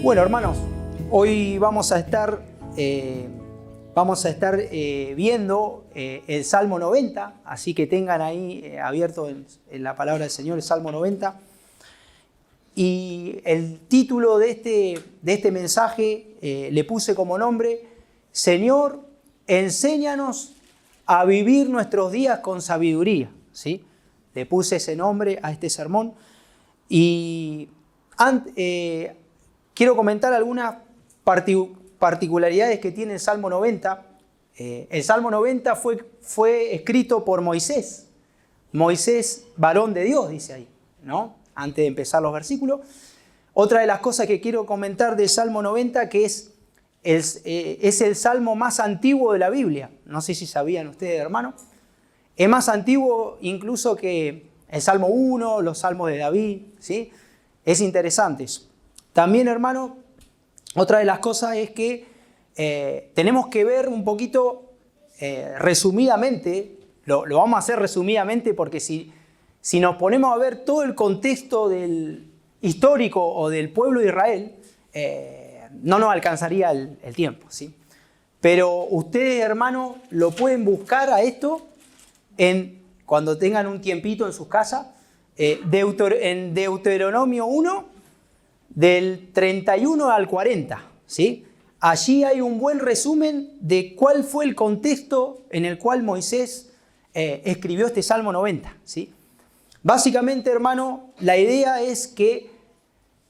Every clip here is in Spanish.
Bueno, hermanos, hoy vamos a estar viendo el Salmo 90, así que tengan ahí abierto en la palabra del Señor el Salmo 90. Y el título de este mensaje le puse como nombre: Señor, enséñanos a vivir nuestros días con sabiduría. ¿Sí? Le puse ese nombre a este sermón. Y quiero comentar algunas particularidades que tiene el Salmo 90. El Salmo 90 fue escrito por Moisés. Moisés, varón de Dios, dice ahí, ¿no? Antes de empezar los versículos. Otra de las cosas que quiero comentar del Salmo 90, que es el salmo más antiguo de la Biblia. No sé si sabían ustedes, hermano. Es más antiguo incluso que el Salmo 1, los salmos de David, ¿sí? Es interesante eso. También, hermano, otra de las cosas es que tenemos que ver un poquito resumidamente, lo vamos a hacer resumidamente porque si nos ponemos a ver todo el contexto histórico o del pueblo de Israel, no nos alcanzaría el tiempo, ¿sí? Pero ustedes, hermanos, lo pueden buscar a esto cuando tengan un tiempito en sus casas, en Deuteronomio 1, del 31 al 40, ¿sí? Allí hay un buen resumen de cuál fue el contexto en el cual Moisés escribió este Salmo 90, ¿sí? Básicamente, hermano, la idea es que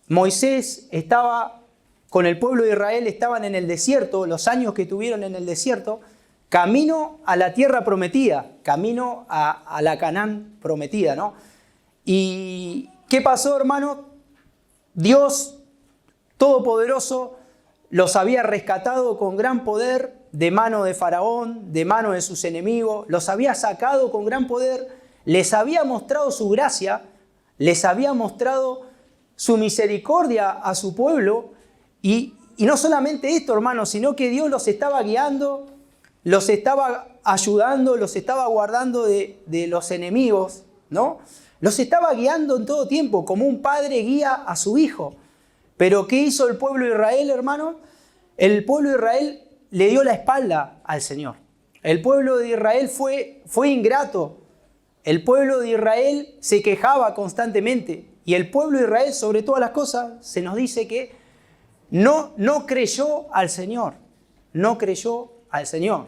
Moisés estaba con el pueblo de Israel, estaban en el desierto, los años que tuvieron en el desierto, camino a la tierra prometida, camino a la Canaán prometida, ¿no? ¿Y qué pasó, hermano? Dios Todopoderoso los había rescatado con gran poder de mano de Faraón, de mano de sus enemigos, los había sacado con gran poder, les había mostrado su gracia, les había mostrado su misericordia a su pueblo, y no solamente esto, hermano, sino que Dios los estaba guiando, los estaba ayudando, los estaba guardando de los enemigos, ¿no? Los estaba guiando en todo tiempo, como un padre guía a su hijo. Pero ¿qué hizo el pueblo de Israel, hermano? El pueblo de Israel le dio la espalda al Señor. El pueblo de Israel fue ingrato. El pueblo de Israel se quejaba constantemente. Y el pueblo de Israel, sobre todas las cosas, se nos dice que no creyó al Señor. No creyó al Señor.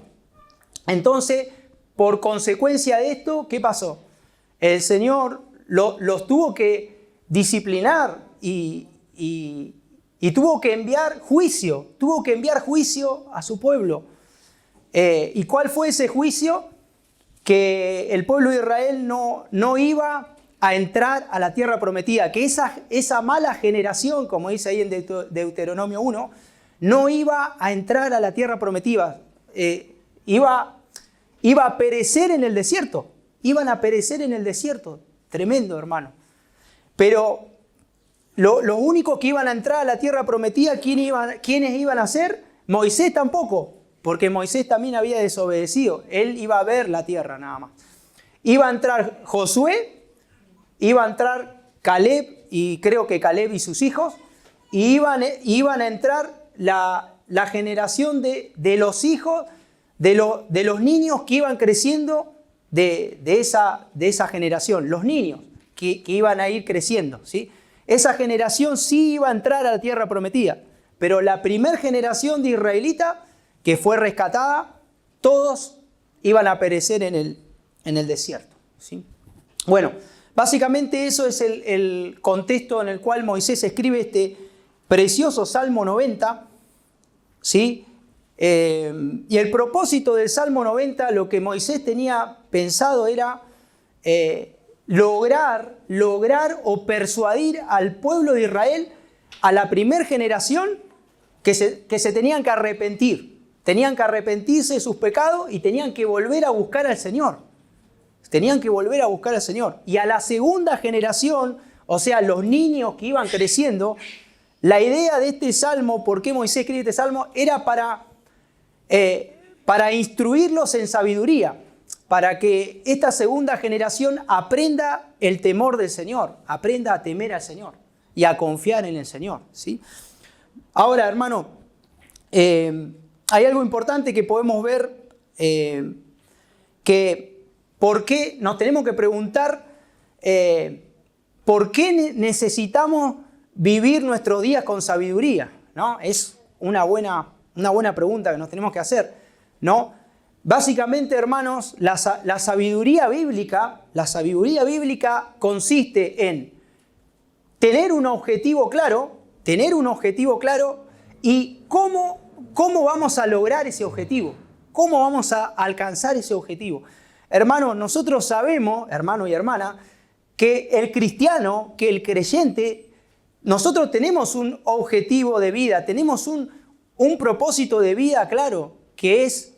Entonces, por consecuencia de esto, ¿qué pasó? El Señor los tuvo que disciplinar y tuvo que enviar juicio a su pueblo. ¿Y cuál fue ese juicio? Que el pueblo de Israel no iba a entrar a la tierra prometida, que esa mala generación, como dice ahí en Deuteronomio 1, no iba a entrar a la tierra prometida, iba a perecer en el desierto. Iban a perecer en el desierto. Tremendo, hermano. Pero los únicos que iban a entrar a la tierra prometida, ¿quiénes iban a ser? Moisés tampoco, porque Moisés también había desobedecido. Él iba a ver la tierra nada más. Iba a entrar Josué, iba a entrar Caleb, y creo que Caleb y sus hijos, y iban a entrar la generación de los hijos, de los niños que iban creciendo de esa generación, los niños que iban a ir creciendo, ¿sí? Esa generación sí iba a entrar a la tierra prometida, pero la primera generación de israelitas que fue rescatada, todos iban a perecer en el desierto, ¿sí? Bueno, básicamente eso es el contexto en el cual Moisés escribe este precioso Salmo 90, ¿sí? Y el propósito del Salmo 90, lo que Moisés tenía pensado era lograr o persuadir al pueblo de Israel, a la primera generación, que se tenían que arrepentir. Tenían que arrepentirse de sus pecados y tenían que volver a buscar al Señor. Tenían que volver a buscar al Señor. Y a la segunda generación, o sea, los niños que iban creciendo, la idea de este salmo, ¿por qué Moisés escribe este salmo? Era para instruirlos en sabiduría, para que esta segunda generación aprenda el temor del Señor, aprenda a temer al Señor y a confiar en el Señor, ¿sí? Ahora, hermano, hay algo importante que podemos ver, que por qué nos tenemos que preguntar por qué necesitamos vivir nuestros días con sabiduría, ¿no? Es una buena pregunta que nos tenemos que hacer, ¿no? Básicamente, hermanos, la sabiduría bíblica consiste en tener un objetivo claro y cómo vamos a lograr ese objetivo, cómo vamos a alcanzar ese objetivo. Hermanos, nosotros sabemos, hermano y hermana, que el cristiano, que el creyente, nosotros tenemos un objetivo de vida, tenemos un propósito de vida claro, que es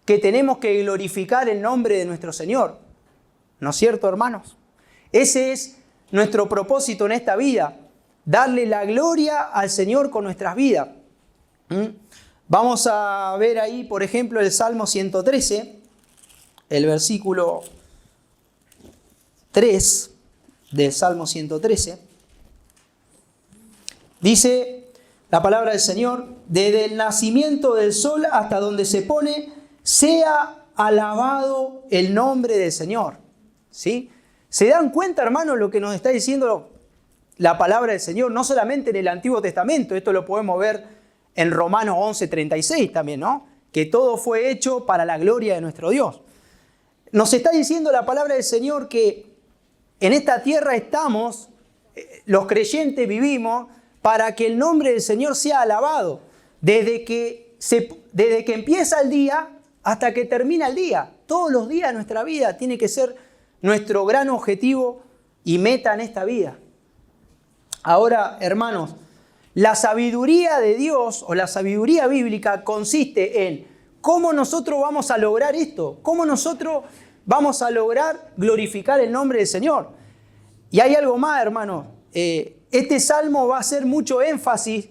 que tenemos que glorificar el nombre de nuestro Señor. ¿No es cierto, hermanos? Ese es nuestro propósito en esta vida, darle la gloria al Señor con nuestras vidas. Vamos a ver ahí, por ejemplo, el Salmo 113, el versículo 3 del Salmo 113. Dice la palabra del Señor: desde el nacimiento del sol hasta donde se pone, sea alabado el nombre del Señor. ¿Sí? ¿Se dan cuenta, hermanos, lo que nos está diciendo la palabra del Señor? No solamente en el Antiguo Testamento, esto lo podemos ver en Romanos 11:36 también, ¿no? Que todo fue hecho para la gloria de nuestro Dios. Nos está diciendo la palabra del Señor que en esta tierra estamos, los creyentes vivimos para que el nombre del Señor sea alabado, desde que empieza el día hasta que termina el día. Todos los días de nuestra vida tiene que ser nuestro gran objetivo y meta en esta vida. Ahora, hermanos, la sabiduría de Dios o la sabiduría bíblica consiste en cómo nosotros vamos a lograr esto, cómo nosotros vamos a lograr glorificar el nombre del Señor. Y hay algo más, hermanos. Este salmo va a hacer mucho énfasis,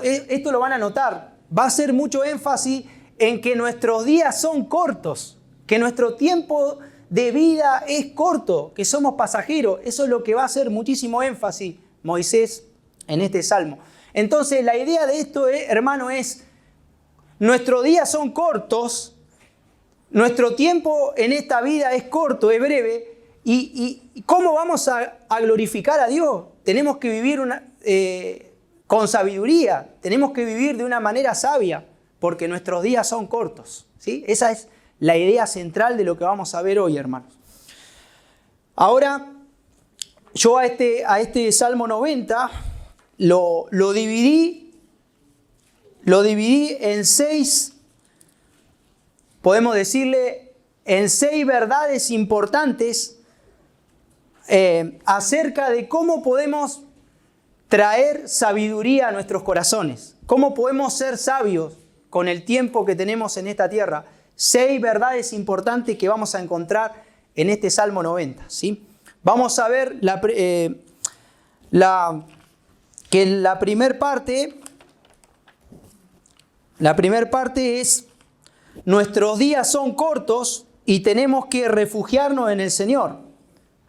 esto lo van a notar, va a hacer mucho énfasis en que nuestros días son cortos, que nuestro tiempo de vida es corto, que somos pasajeros. Eso es lo que va a hacer muchísimo énfasis Moisés en este salmo. Entonces, la idea de esto, hermano, es: nuestros días son cortos, nuestro tiempo en esta vida es corto, es breve, y ¿cómo vamos a glorificar a Dios? Tenemos que vivir con sabiduría, tenemos que vivir de una manera sabia, porque nuestros días son cortos, ¿sí? Esa es la idea central de lo que vamos a ver hoy, hermanos. Ahora, yo a este Salmo 90 lo dividí en 6, podemos decirle, en 6 verdades importantes acerca de cómo podemos traer sabiduría a nuestros corazones, cómo podemos ser sabios con el tiempo que tenemos en esta tierra. 6 verdades importantes que vamos a encontrar en este Salmo 90, ¿sí? Vamos a ver que la primera parte es: nuestros días son cortos y tenemos que refugiarnos en el Señor.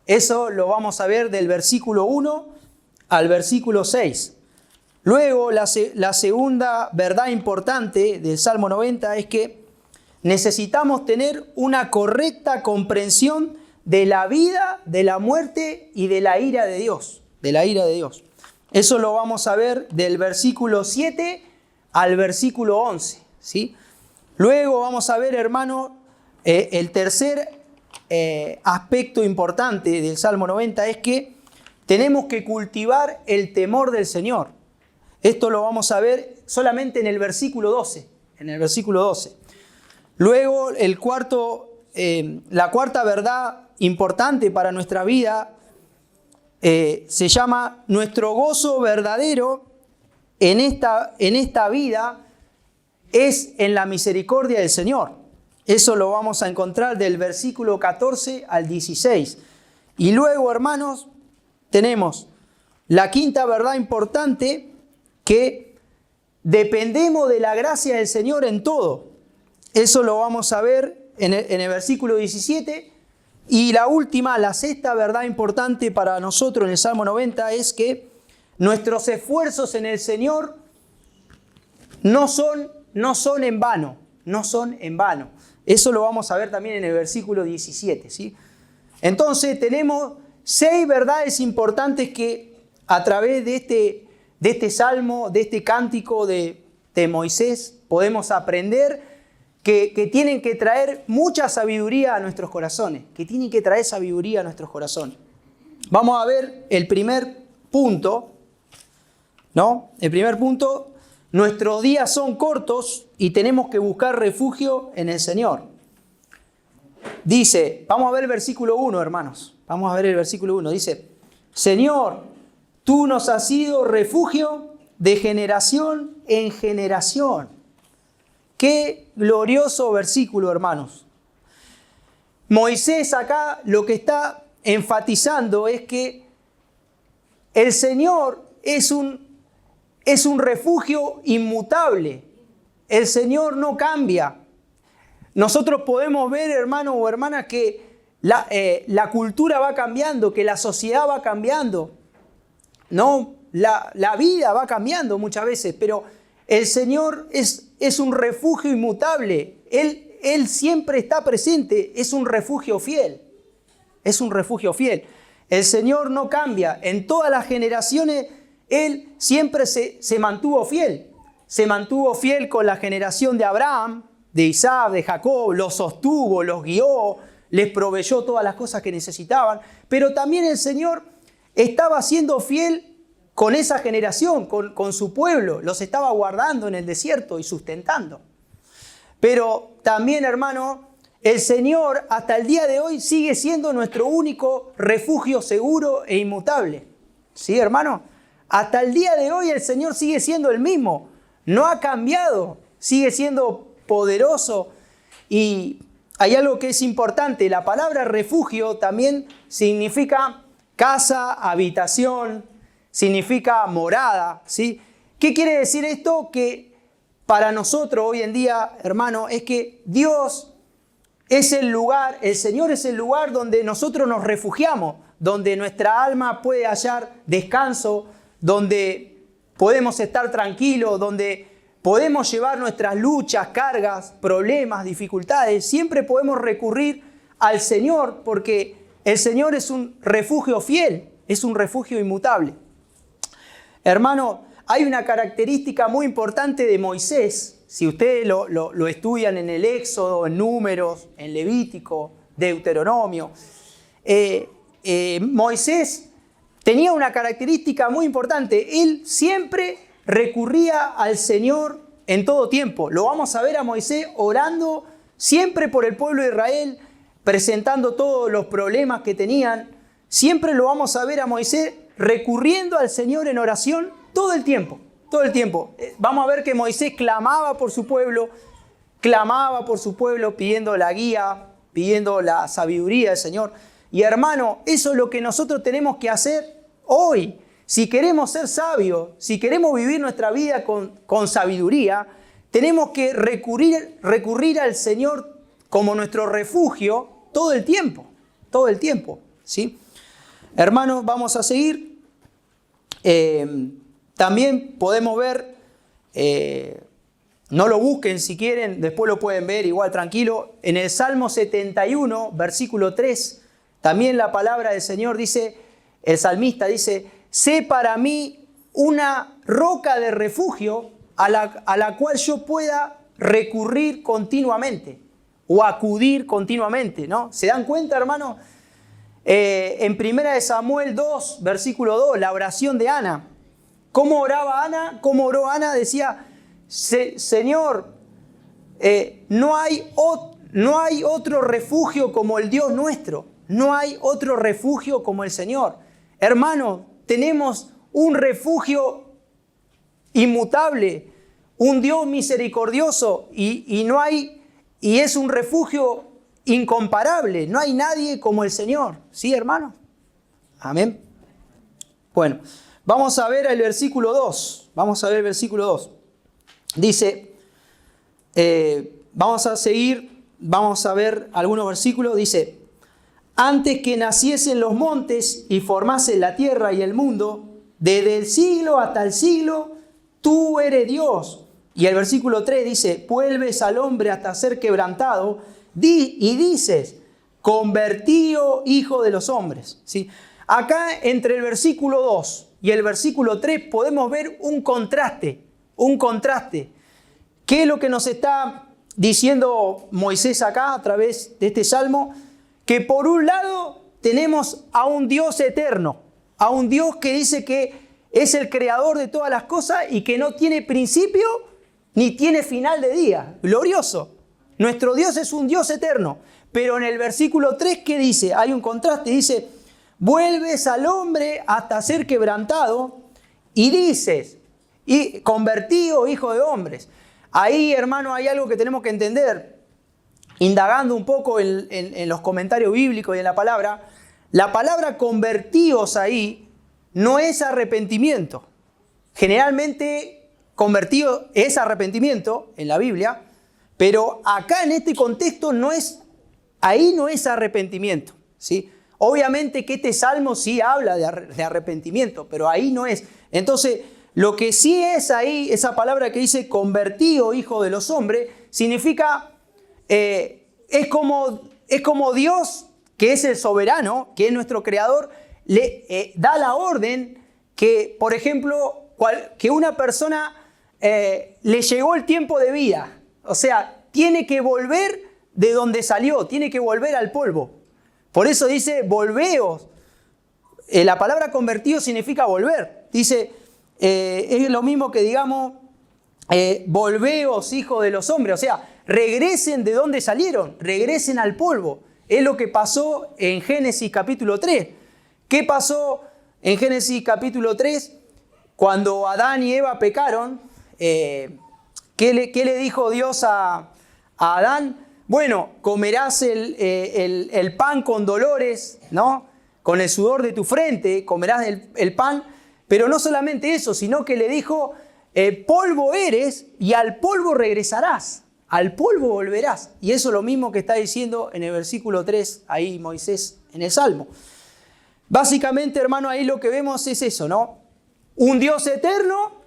Eso lo vamos a ver del versículo 1 al versículo 6. Luego, la segunda verdad importante del Salmo 90 es que necesitamos tener una correcta comprensión de la vida, de la muerte y de la ira de Dios. Eso lo vamos a ver del versículo 7 al versículo 11, ¿sí? Luego vamos a ver, hermano, el tercer aspecto importante del Salmo 90 es que tenemos que cultivar el temor del Señor. Esto lo vamos a ver solamente en el versículo 12. Luego, la cuarta verdad importante para nuestra vida se llama: nuestro gozo verdadero en esta vida es en la misericordia del Señor. Eso lo vamos a encontrar del versículo 14 al 16. Y luego, hermanos, tenemos la quinta verdad importante, que dependemos de la gracia del Señor en todo. Eso lo vamos a ver en el versículo 17. Y la sexta verdad importante para nosotros en el Salmo 90 es que nuestros esfuerzos en el Señor no son en vano, no son en vano. Eso lo vamos a ver también en el versículo 17, ¿sí? Entonces tenemos 6 verdades importantes que a través de este salmo, de este cántico de Moisés, podemos aprender que tienen que traer mucha sabiduría a nuestros corazones, que tienen que traer sabiduría a nuestros corazones. Vamos a ver el primer punto, ¿no? El primer punto, nuestros días son cortos y tenemos que buscar refugio en el Señor. Dice, vamos a ver el versículo 1, hermanos. Vamos a ver el versículo 1. Dice, Señor, tú nos has sido refugio de generación en generación. Qué glorioso versículo, hermanos. Moisés acá lo que está enfatizando es que el Señor es un refugio inmutable. El Señor no cambia. Nosotros podemos ver, hermano o hermana, que la cultura va cambiando, que la sociedad va cambiando, ¿no? La vida va cambiando muchas veces, pero el Señor es un refugio inmutable. Él siempre está presente, es un refugio fiel. Es un refugio fiel. El Señor no cambia. En todas las generaciones, Él siempre se mantuvo fiel. Se mantuvo fiel con la generación de Abraham, de Isaac, de Jacob, los sostuvo, los guió, les proveyó todas las cosas que necesitaban. Pero también el Señor estaba siendo fiel con esa generación, con su pueblo. Los estaba guardando en el desierto y sustentando. Pero también, hermano, el Señor hasta el día de hoy sigue siendo nuestro único refugio seguro e inmutable. ¿Sí, hermano? Hasta el día de hoy el Señor sigue siendo el mismo. No ha cambiado. Sigue siendo poderoso. Y hay algo que es importante. La palabra refugio también significa casa, habitación, significa morada, ¿sí? ¿Qué quiere decir esto? Que para nosotros hoy en día, hermano, es que Dios es el lugar, el Señor es el lugar donde nosotros nos refugiamos, donde nuestra alma puede hallar descanso, donde podemos estar tranquilos, donde podemos llevar nuestras luchas, cargas, problemas, dificultades. Siempre podemos recurrir al Señor porque el Señor es un refugio fiel, es un refugio inmutable. Hermano, hay una característica muy importante de Moisés. Si ustedes lo estudian en el Éxodo, en Números, en Levítico, Deuteronomio, Moisés tenía una característica muy importante. Él siempre recurría al Señor en todo tiempo. Lo vamos a ver a Moisés orando siempre por el pueblo de Israel, presentando todos los problemas que tenían. Siempre lo vamos a ver a Moisés recurriendo al Señor en oración todo el tiempo. Todo el tiempo. Vamos a ver que Moisés clamaba por su pueblo, pidiendo la guía, pidiendo la sabiduría del Señor. Y hermano, eso es lo que nosotros tenemos que hacer hoy. Si queremos ser sabios, si queremos vivir nuestra vida con sabiduría, tenemos que recurrir al Señor como nuestro refugio todo el tiempo, ¿sí? Hermanos, vamos a seguir. También podemos ver, no lo busquen si quieren, después lo pueden ver igual tranquilo. En el Salmo 71, versículo 3, también la palabra del Señor dice, el salmista dice, sé para mí una roca de refugio a la cual yo pueda recurrir continuamente o acudir continuamente, ¿no? ¿Se dan cuenta, hermano? En 1 Samuel 2, versículo 2, la oración de Ana. ¿Cómo oraba Ana? ¿Cómo oró Ana? Decía, Señor, no hay otro refugio como el Dios nuestro. No hay otro refugio como el Señor. Hermanos, tenemos un refugio inmutable, un Dios misericordioso y es un refugio incomparable. No hay nadie como el Señor. ¿Sí, hermano? Amén. Bueno, vamos a ver el versículo 2. Vamos a ver el versículo 2. Dice, vamos a seguir, vamos a ver algunos versículos. Dice, antes que naciesen los montes y formasen la tierra y el mundo, desde el siglo hasta el siglo, tú eres Dios Y el versículo 3 dice, vuelves al hombre hasta ser quebrantado, y dices, convertido hijo de los hombres. ¿Sí? Acá entre el versículo 2 y el versículo 3 podemos ver un contraste. ¿Qué es lo que nos está diciendo Moisés acá a través de este salmo? Que por un lado tenemos a un Dios eterno, a un Dios que dice que es el creador de todas las cosas y que no tiene principio ni tiene final de día. Glorioso. Nuestro Dios es un Dios eterno. Pero en el versículo 3, ¿qué dice? Hay un contraste. Dice, vuelves al hombre hasta ser quebrantado y dices, y convertido hijo de hombres. Ahí, hermano, hay algo que tenemos que entender. Indagando un poco en los comentarios bíblicos y en la palabra convertidos ahí no es arrepentimiento. Generalmente convertido es arrepentimiento en la Biblia, pero acá en este contexto no es arrepentimiento, ¿sí? Obviamente que este salmo sí habla de arrepentimiento, pero ahí no es. Entonces, lo que sí es ahí, esa palabra que dice convertido hijo de los hombres, significa, es como Dios, que es el soberano, que es nuestro creador, le da la orden que, por ejemplo, que una persona le llegó el tiempo de vida. O sea, tiene que volver de donde salió, tiene que volver al polvo. Por eso dice, volveos. La palabra convertido significa volver. Dice, es lo mismo que digamos, volveos, hijos de los hombres. O sea, regresen de donde salieron, regresen al polvo. Es lo que pasó en Génesis capítulo 3. ¿Qué pasó en Génesis capítulo 3? Cuando Adán y Eva pecaron, ¿qué le dijo Dios a Adán? Bueno, comerás el pan con dolores, ¿no? Con el sudor de tu frente, comerás el pan. Pero no solamente eso, sino que le dijo, polvo eres y al polvo regresarás. Al polvo volverás. Y eso es lo mismo que está diciendo en el versículo 3, ahí Moisés en el Salmo. Básicamente, hermano, ahí lo que vemos es eso, ¿no? Un Dios eterno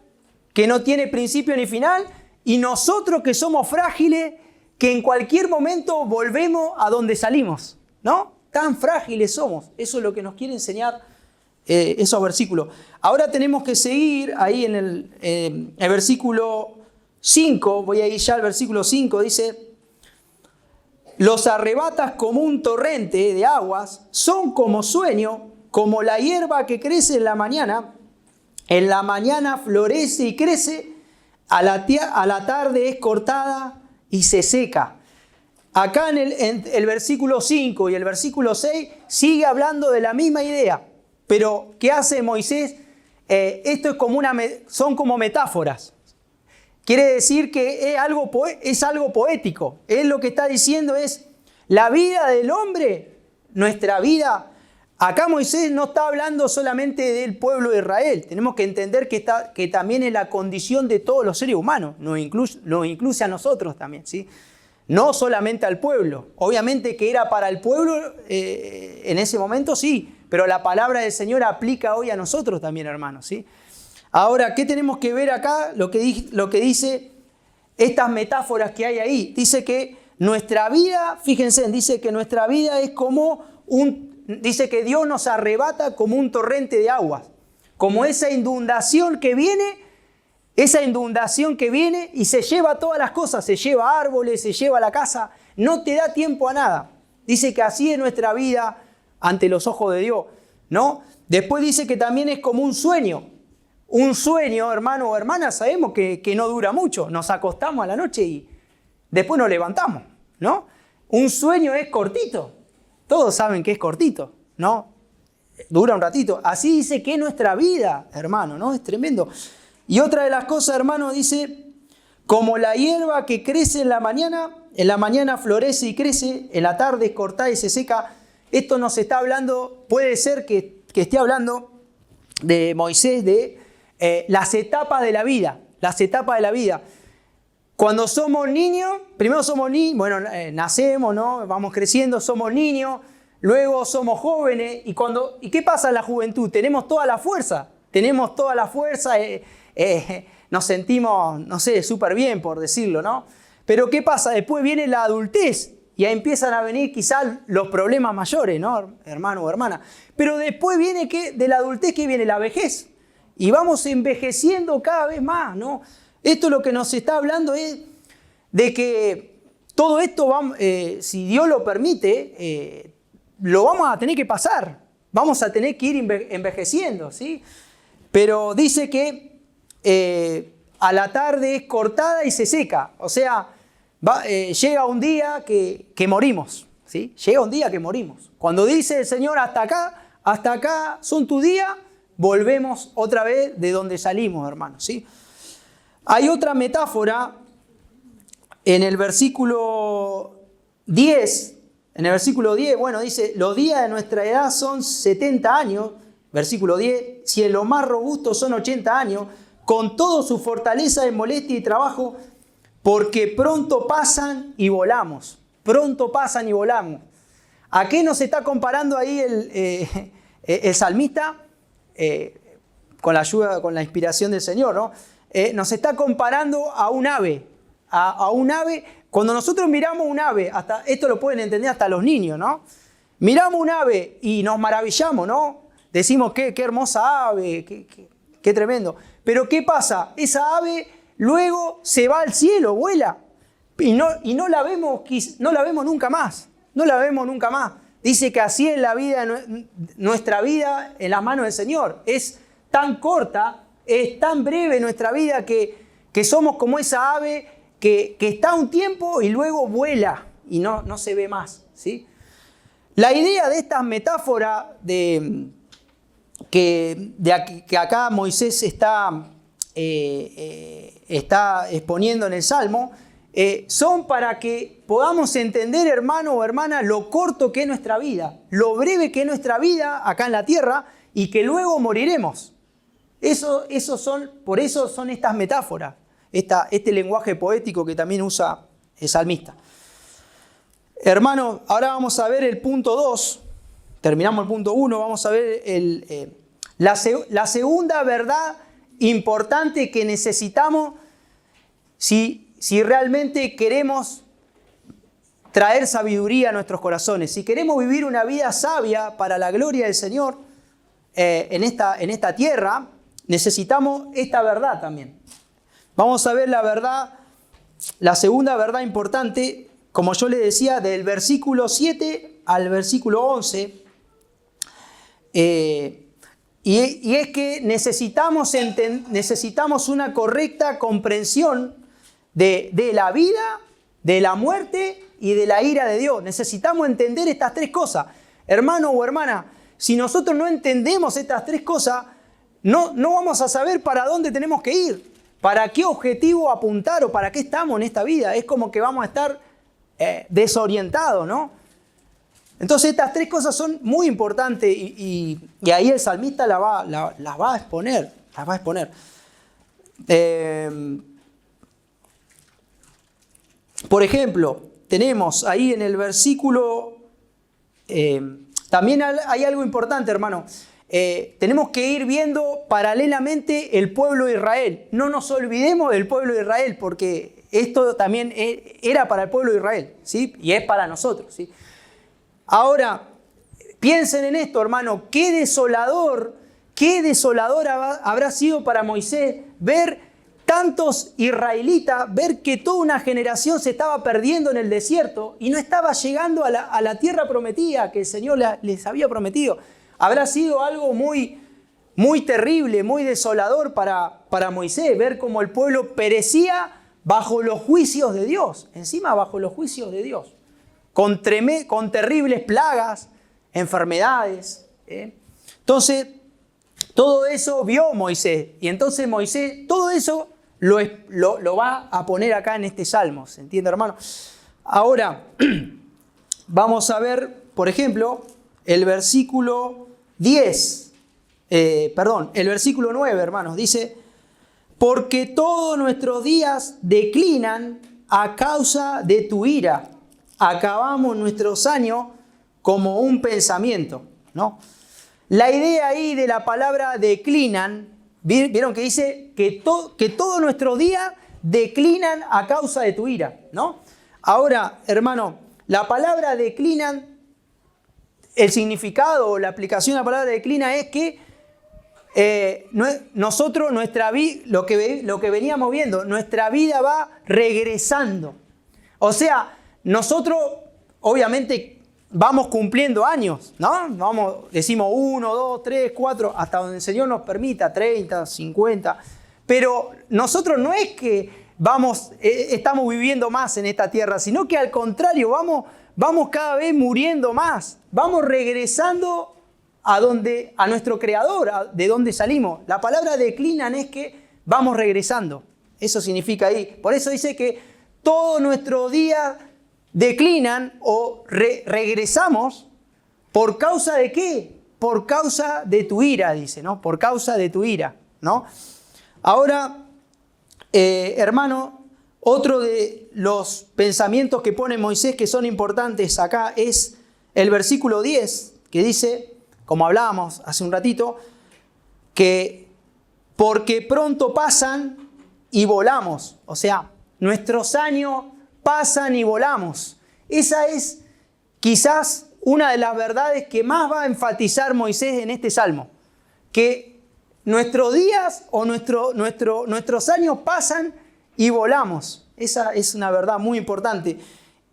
que no tiene principio ni final y nosotros que somos frágiles, que en cualquier momento volvemos a donde salimos, ¿no? Tan frágiles somos. Eso es lo que nos quiere enseñar esos versículos. Ahora tenemos que seguir ahí en el versículo 5, voy a ir ya al versículo 5, dice, los arrebatas como un torrente de aguas, son como sueño, como la hierba que crece en la mañana florece y crece, a la tarde es cortada y se seca. Acá en el versículo 5 y el versículo 6 sigue hablando de la misma idea, pero ¿qué hace Moisés? Esto son como metáforas. Quiere decir que es algo poético. Él lo que está diciendo es la vida del hombre, nuestra vida. Acá Moisés no está hablando solamente del pueblo de Israel. Tenemos que entender que también es la condición de todos los seres humanos. Nos incluye a nosotros también, ¿sí? No solamente al pueblo. Obviamente que era para el pueblo en ese momento, sí. Pero la palabra del Señor aplica hoy a nosotros también, hermanos, ¿sí? Ahora, ¿qué tenemos que ver acá? Lo que dice estas metáforas que hay ahí. Dice que nuestra vida, fíjense, dice que nuestra vida es como dice que Dios nos arrebata como un torrente de aguas. Como esa inundación que viene y se lleva todas las cosas, se lleva árboles, se lleva la casa, no te da tiempo a nada. Dice que así es nuestra vida ante los ojos de Dios, ¿no? Después dice que también es como un sueño. Un sueño, hermano o hermana, sabemos que no dura mucho. Nos acostamos a la noche y después nos levantamos, ¿no? Un sueño es cortito. Todos saben que es cortito, ¿no? Dura un ratito. Así dice que es nuestra vida, hermano, ¿no? Es tremendo. Y otra de las cosas, hermano, dice, como la hierba que crece en la mañana florece y crece, en la tarde es cortada y se seca. Esto nos está hablando, puede ser que esté hablando de Moisés, de las etapas de la vida, Cuando somos niños, primero somos niños, bueno, nacemos, ¿no? Vamos creciendo, somos niños, luego somos jóvenes, ¿y qué pasa en la juventud? Tenemos toda la fuerza, nos sentimos, no sé, súper bien, por decirlo, ¿no? Pero ¿qué pasa? Después viene la adultez y ahí empiezan a venir quizás los problemas mayores, ¿no? Hermano o hermana. Pero después viene de la adultez que viene la vejez. Y vamos envejeciendo cada vez más, ¿no? Esto lo que nos está hablando es de que todo esto, si Dios lo permite, lo vamos a tener que pasar. Vamos a tener que ir envejeciendo, ¿sí? Pero dice que a la tarde es cortada y se seca. O sea, llega un día que morimos, ¿sí? Llega un día que morimos. Cuando dice el Señor, hasta acá son tus días, volvemos otra vez de donde salimos, hermanos, ¿sí? Hay otra metáfora en el versículo 10. En el versículo 10, bueno, dice, los días de nuestra edad son 70 años. Versículo 10, si en lo más robusto son 80 años, con toda su fortaleza de molestia y trabajo, porque pronto pasan y volamos. Pronto pasan y volamos. ¿A qué nos está comparando ahí el salmista? Con la ayuda, con la inspiración del Señor, ¿no? Nos está comparando a un ave. A un ave. Cuando nosotros miramos un ave, hasta esto lo pueden entender hasta los niños, ¿no? Miramos un ave y nos maravillamos, ¿no? Decimos qué hermosa ave, qué tremendo. Pero ¿qué pasa? Esa ave luego se va al cielo, vuela. Y no la vemos nunca más. No la vemos nunca más. Dice que así es la vida, nuestra vida en las manos del Señor. Es tan corta, es tan breve nuestra vida que somos como esa ave que está un tiempo y luego vuela y no se ve más, ¿sí? La idea de estas metáforas que acá Moisés está exponiendo en el Salmo, son para que podamos entender, hermano o hermana, lo corto que es nuestra vida, lo breve que es nuestra vida acá en la tierra y que luego moriremos. Por eso son estas metáforas, este lenguaje poético que también usa el salmista. Hermano, ahora vamos a ver el punto 2. Terminamos el punto 1, vamos a ver la segunda verdad importante que necesitamos si realmente queremos traer sabiduría a nuestros corazones, si queremos vivir una vida sabia para la gloria del Señor en esta tierra, necesitamos esta verdad también. Vamos a ver la segunda verdad importante, como yo le decía, del versículo 7 al versículo 11. Y es que necesitamos una correcta comprensión de la vida, de la muerte y de la ira de Dios. Necesitamos entender estas tres cosas. Hermano o hermana, si nosotros no entendemos estas tres cosas, no vamos a saber para dónde tenemos que ir, para qué objetivo apuntar o para qué estamos en esta vida. Es como que vamos a estar desorientados, ¿no? Entonces estas tres cosas son muy importantes y ahí el salmista las va a exponer. Por ejemplo, tenemos ahí en el versículo, también hay algo importante, hermano. Tenemos que ir viendo paralelamente el pueblo de Israel. No nos olvidemos del pueblo de Israel, porque esto también era para el pueblo de Israel, ¿sí? Y es para nosotros, ¿sí? Ahora, piensen en esto, hermano. Qué desolador habrá sido para Moisés ver tantos israelitas, ver que toda una generación se estaba perdiendo en el desierto y no estaba llegando a la tierra prometida que el Señor les había prometido. Habrá sido algo muy, muy terrible, muy desolador para Moisés, ver cómo el pueblo perecía bajo los juicios de Dios, encima bajo los juicios de Dios, con terribles plagas, enfermedades. Entonces, todo eso vio Moisés, y entonces Moisés todo eso lo va a poner acá en este salmo, ¿se entiende, hermano? Ahora, vamos a ver, por ejemplo, el versículo 9, hermanos, dice: porque todos nuestros días declinan a causa de tu ira, acabamos nuestros años como un pensamiento, ¿no? La idea ahí de la palabra declinan vieron que dice que todos nuestros días declinan a causa de tu ira, ¿no? Ahora, hermano, la palabra declinan, el significado o la aplicación de la palabra declina es que nosotros, lo que veníamos viendo, nuestra vida va regresando. O sea, nosotros obviamente vamos cumpliendo años, ¿no? Decimos 1, 2, 3, 4, hasta donde el Señor nos permita, 30, 50. Pero nosotros no es que estamos viviendo más en esta tierra, sino que al contrario, vamos cada vez muriendo más. Vamos regresando a nuestro Creador, de donde salimos. La palabra declinan es que vamos regresando. Eso significa ahí. Por eso dice que todos nuestros días declinan o regresamos. ¿Por causa de qué? Por causa de tu ira, dice, ¿no? Por causa de tu ira, ¿no? Ahora, hermano, otro de los pensamientos que pone Moisés que son importantes acá es el versículo 10, que dice, como hablábamos hace un ratito, que porque pronto pasan y volamos. O sea, nuestros años pasan y volamos. Esa es quizás una de las verdades que más va a enfatizar Moisés en este salmo. Que nuestros días o nuestros años pasan y volamos. Esa es una verdad muy importante.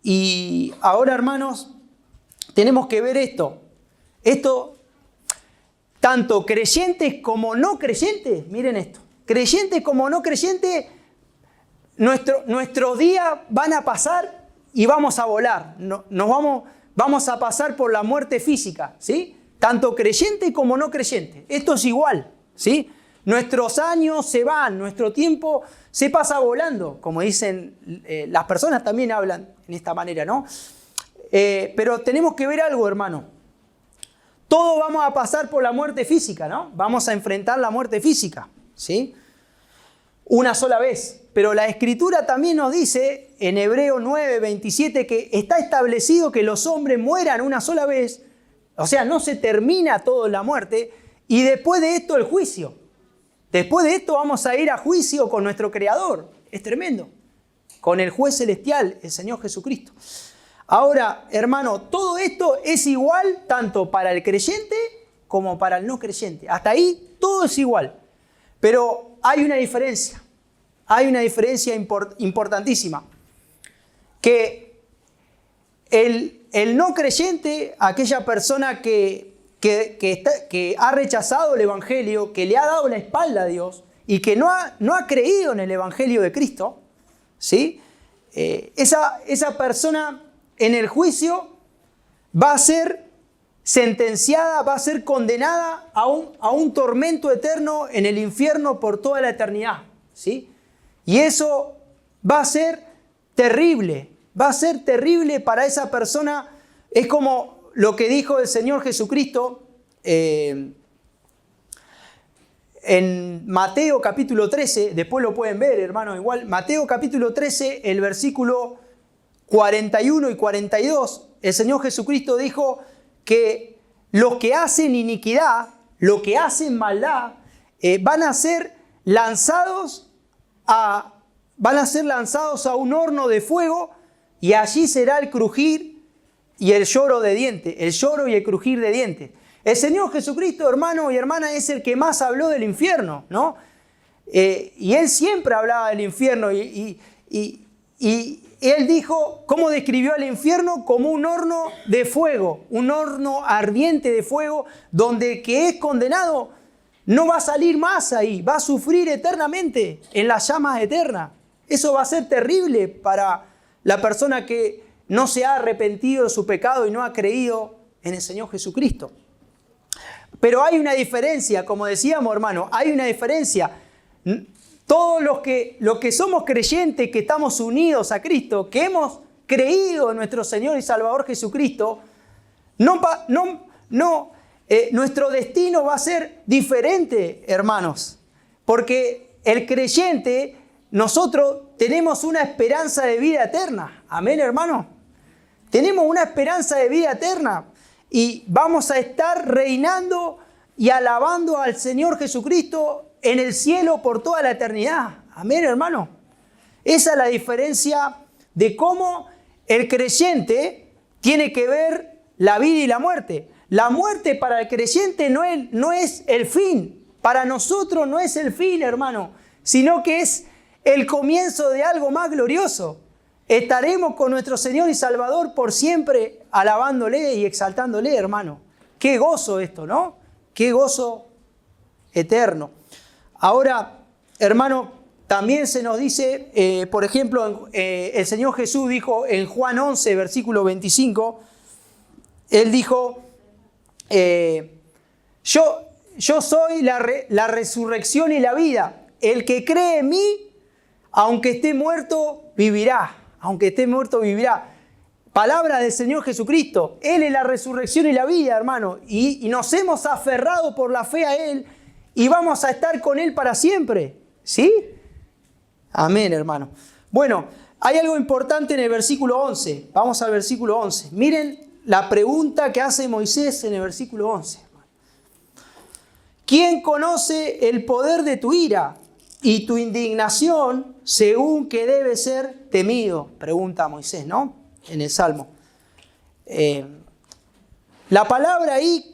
Y ahora, hermanos, tenemos que ver esto. Esto, tanto creyentes como no creyentes, miren esto. Creyentes como no creyentes, nuestros días van a pasar y vamos a volar. Vamos a pasar por la muerte física, ¿sí? Tanto creyente como no creyente. Esto es igual, ¿sí? Nuestros años se van, nuestro tiempo se pasa volando, como dicen las personas también hablan en esta manera, ¿no? Pero tenemos que ver algo, hermano. Todos vamos a pasar por la muerte física, ¿no? Vamos a enfrentar la muerte física, ¿sí? Una sola vez. Pero la Escritura también nos dice en Hebreos 9, 27 que está establecido que los hombres mueran una sola vez. O sea, no se termina todo en la muerte. Y después de esto el juicio. Después de esto vamos a ir a juicio con nuestro Creador. Es tremendo. Con el juez celestial, el Señor Jesucristo. Ahora, hermano, todo esto es igual tanto para el creyente como para el no creyente. Hasta ahí todo es igual. Pero hay una diferencia. Hay una diferencia importantísima. Que el no creyente, aquella persona que ha rechazado el Evangelio, que le ha dado la espalda a Dios y que no ha creído en el Evangelio de Cristo, ¿sí? Esa persona en el juicio va a ser sentenciada, va a ser condenada a un tormento eterno en el infierno por toda la eternidad, ¿sí? Y eso va a ser terrible para esa persona. Es como lo que dijo el Señor Jesucristo en Mateo capítulo 13, después lo pueden ver, hermano, igual. Mateo capítulo 13, el versículo 41 y 42, el Señor Jesucristo dijo que los que hacen iniquidad, los que hacen maldad, van a ser lanzados a un horno de fuego y allí será el crujir y el lloro de dientes, el lloro y el crujir de dientes. El Señor Jesucristo, hermano y hermana, es el que más habló del infierno, ¿no? Y Él siempre hablaba del infierno y Él dijo, ¿cómo describió al infierno? Como un horno de fuego, un horno ardiente de fuego, donde el que es condenado no va a salir más ahí, va a sufrir eternamente en las llamas eternas. Eso va a ser terrible para la persona que no se ha arrepentido de su pecado y no ha creído en el Señor Jesucristo. Pero hay una diferencia, como decíamos, hermano, hay una diferencia. Todos los que somos creyentes, que estamos unidos a Cristo, que hemos creído en nuestro Señor y Salvador Jesucristo, nuestro destino va a ser diferente, hermanos. Porque el creyente, nosotros tenemos una esperanza de vida eterna. Amén, hermano. Tenemos una esperanza de vida eterna. Y vamos a estar reinando y alabando al Señor Jesucristo en el cielo por toda la eternidad. Amén, hermano. Esa es la diferencia de cómo el creyente tiene que ver la vida y la muerte. La muerte para el creyente no es el fin. Para nosotros no es el fin, hermano, sino que es el comienzo de algo más glorioso. Estaremos con nuestro Señor y Salvador por siempre, alabándole y exaltándole, hermano. Qué gozo esto, ¿no? Qué gozo eterno. Ahora, hermano, también se nos dice, por ejemplo, el Señor Jesús dijo en Juan 11, versículo 25, Él dijo, yo soy la resurrección y la vida. El que cree en mí, aunque esté muerto, vivirá. Aunque esté muerto, vivirá. Palabra del Señor Jesucristo. Él es la resurrección y la vida, hermano. Y nos hemos aferrado por la fe a Él y vamos a estar con Él para siempre. ¿Sí? Amén, hermano. Bueno, hay algo importante en el versículo 11. Vamos al versículo 11. Miren la pregunta que hace Moisés en el versículo 11. ¿Quién conoce el poder de tu ira y tu indignación según que debe ser temido? Pregunta Moisés, ¿no? En el Salmo. La palabra ahí,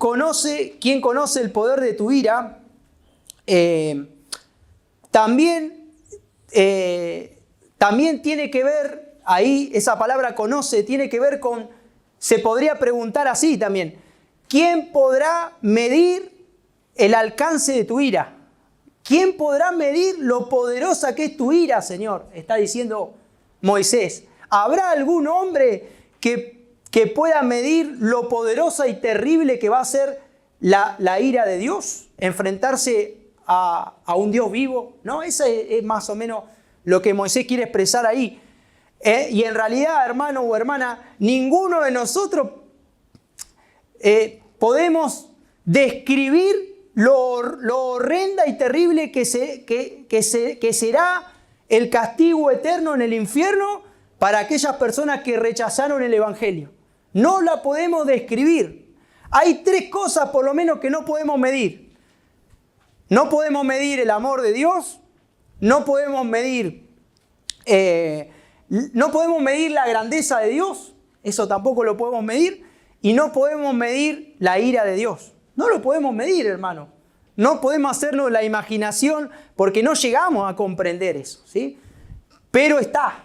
¿quién conoce el poder de tu ira? También tiene que ver, ahí esa palabra conoce, tiene que ver con, se podría preguntar así también, ¿quién podrá medir el alcance de tu ira? ¿Quién podrá medir lo poderosa que es tu ira, Señor? Está diciendo Moisés. ¿Habrá algún hombre que pueda medir lo poderosa y terrible que va a ser la ira de Dios? Enfrentarse a un Dios vivo. ¿No? Ese es más o menos lo que Moisés quiere expresar ahí. Y en realidad, hermano o hermana, ninguno de nosotros podemos describir lo horrenda y terrible que será el castigo eterno en el infierno para aquellas personas que rechazaron el Evangelio. No la podemos describir. Hay tres cosas por lo menos que no podemos medir. No podemos medir el amor de Dios, no podemos medir la grandeza de Dios, eso tampoco lo podemos medir, y no podemos medir la ira de Dios. No lo podemos medir, hermano. No podemos hacernos la imaginación porque no llegamos a comprender eso, ¿sí? Pero está.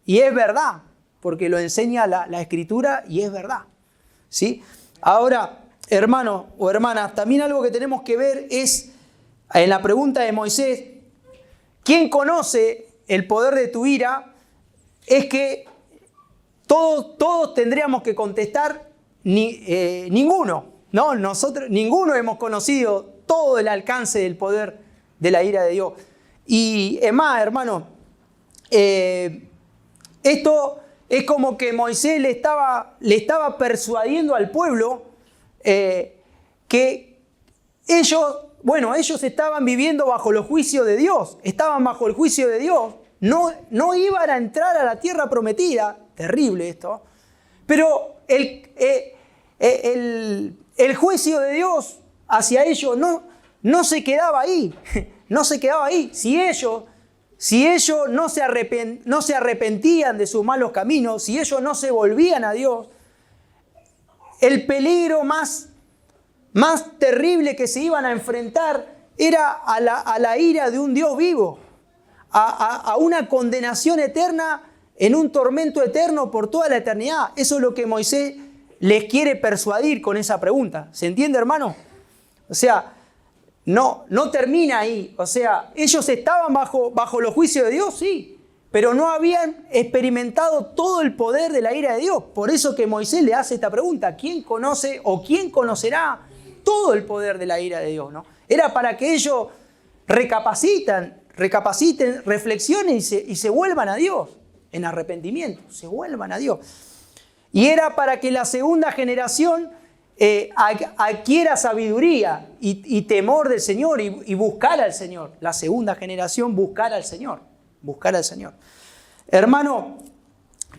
Y es verdad, porque lo enseña la Escritura y es verdad, ¿sí? Ahora, hermanos o hermanas, también algo que tenemos que ver es, en la pregunta de Moisés, ¿quién conoce el poder de tu ira? Es que todos tendríamos que contestar ninguno. No, ninguno hemos conocido todo el alcance del poder de la ira de Dios. Y es más, hermano, esto es como que Moisés le estaba persuadiendo al pueblo que ellos estaban viviendo bajo los juicios de Dios, estaban bajo el juicio de Dios, no iban a entrar a la tierra prometida, terrible esto, pero el juicio de Dios hacia ellos no se quedaba ahí, no se quedaba ahí. Si ellos no se arrepentían de sus malos caminos, si ellos no se volvían a Dios, el peligro más terrible que se iban a enfrentar era a la ira de un Dios vivo, a una condenación eterna en un tormento eterno por toda la eternidad. Eso es lo que Moisés les quiere persuadir con esa pregunta. ¿Se entiende, hermano? O sea, no termina ahí. O sea, ellos estaban bajo los juicios de Dios, sí, pero no habían experimentado todo el poder de la ira de Dios. Por eso que Moisés le hace esta pregunta: ¿quién conoce o quién conocerá todo el poder de la ira de Dios? ¿No? Era para que ellos recapaciten, reflexionen y se vuelvan a Dios en arrepentimiento, se vuelvan a Dios. Y era para que la segunda generación adquiera sabiduría y temor del Señor y buscar al Señor. La segunda generación buscar al Señor. Hermano,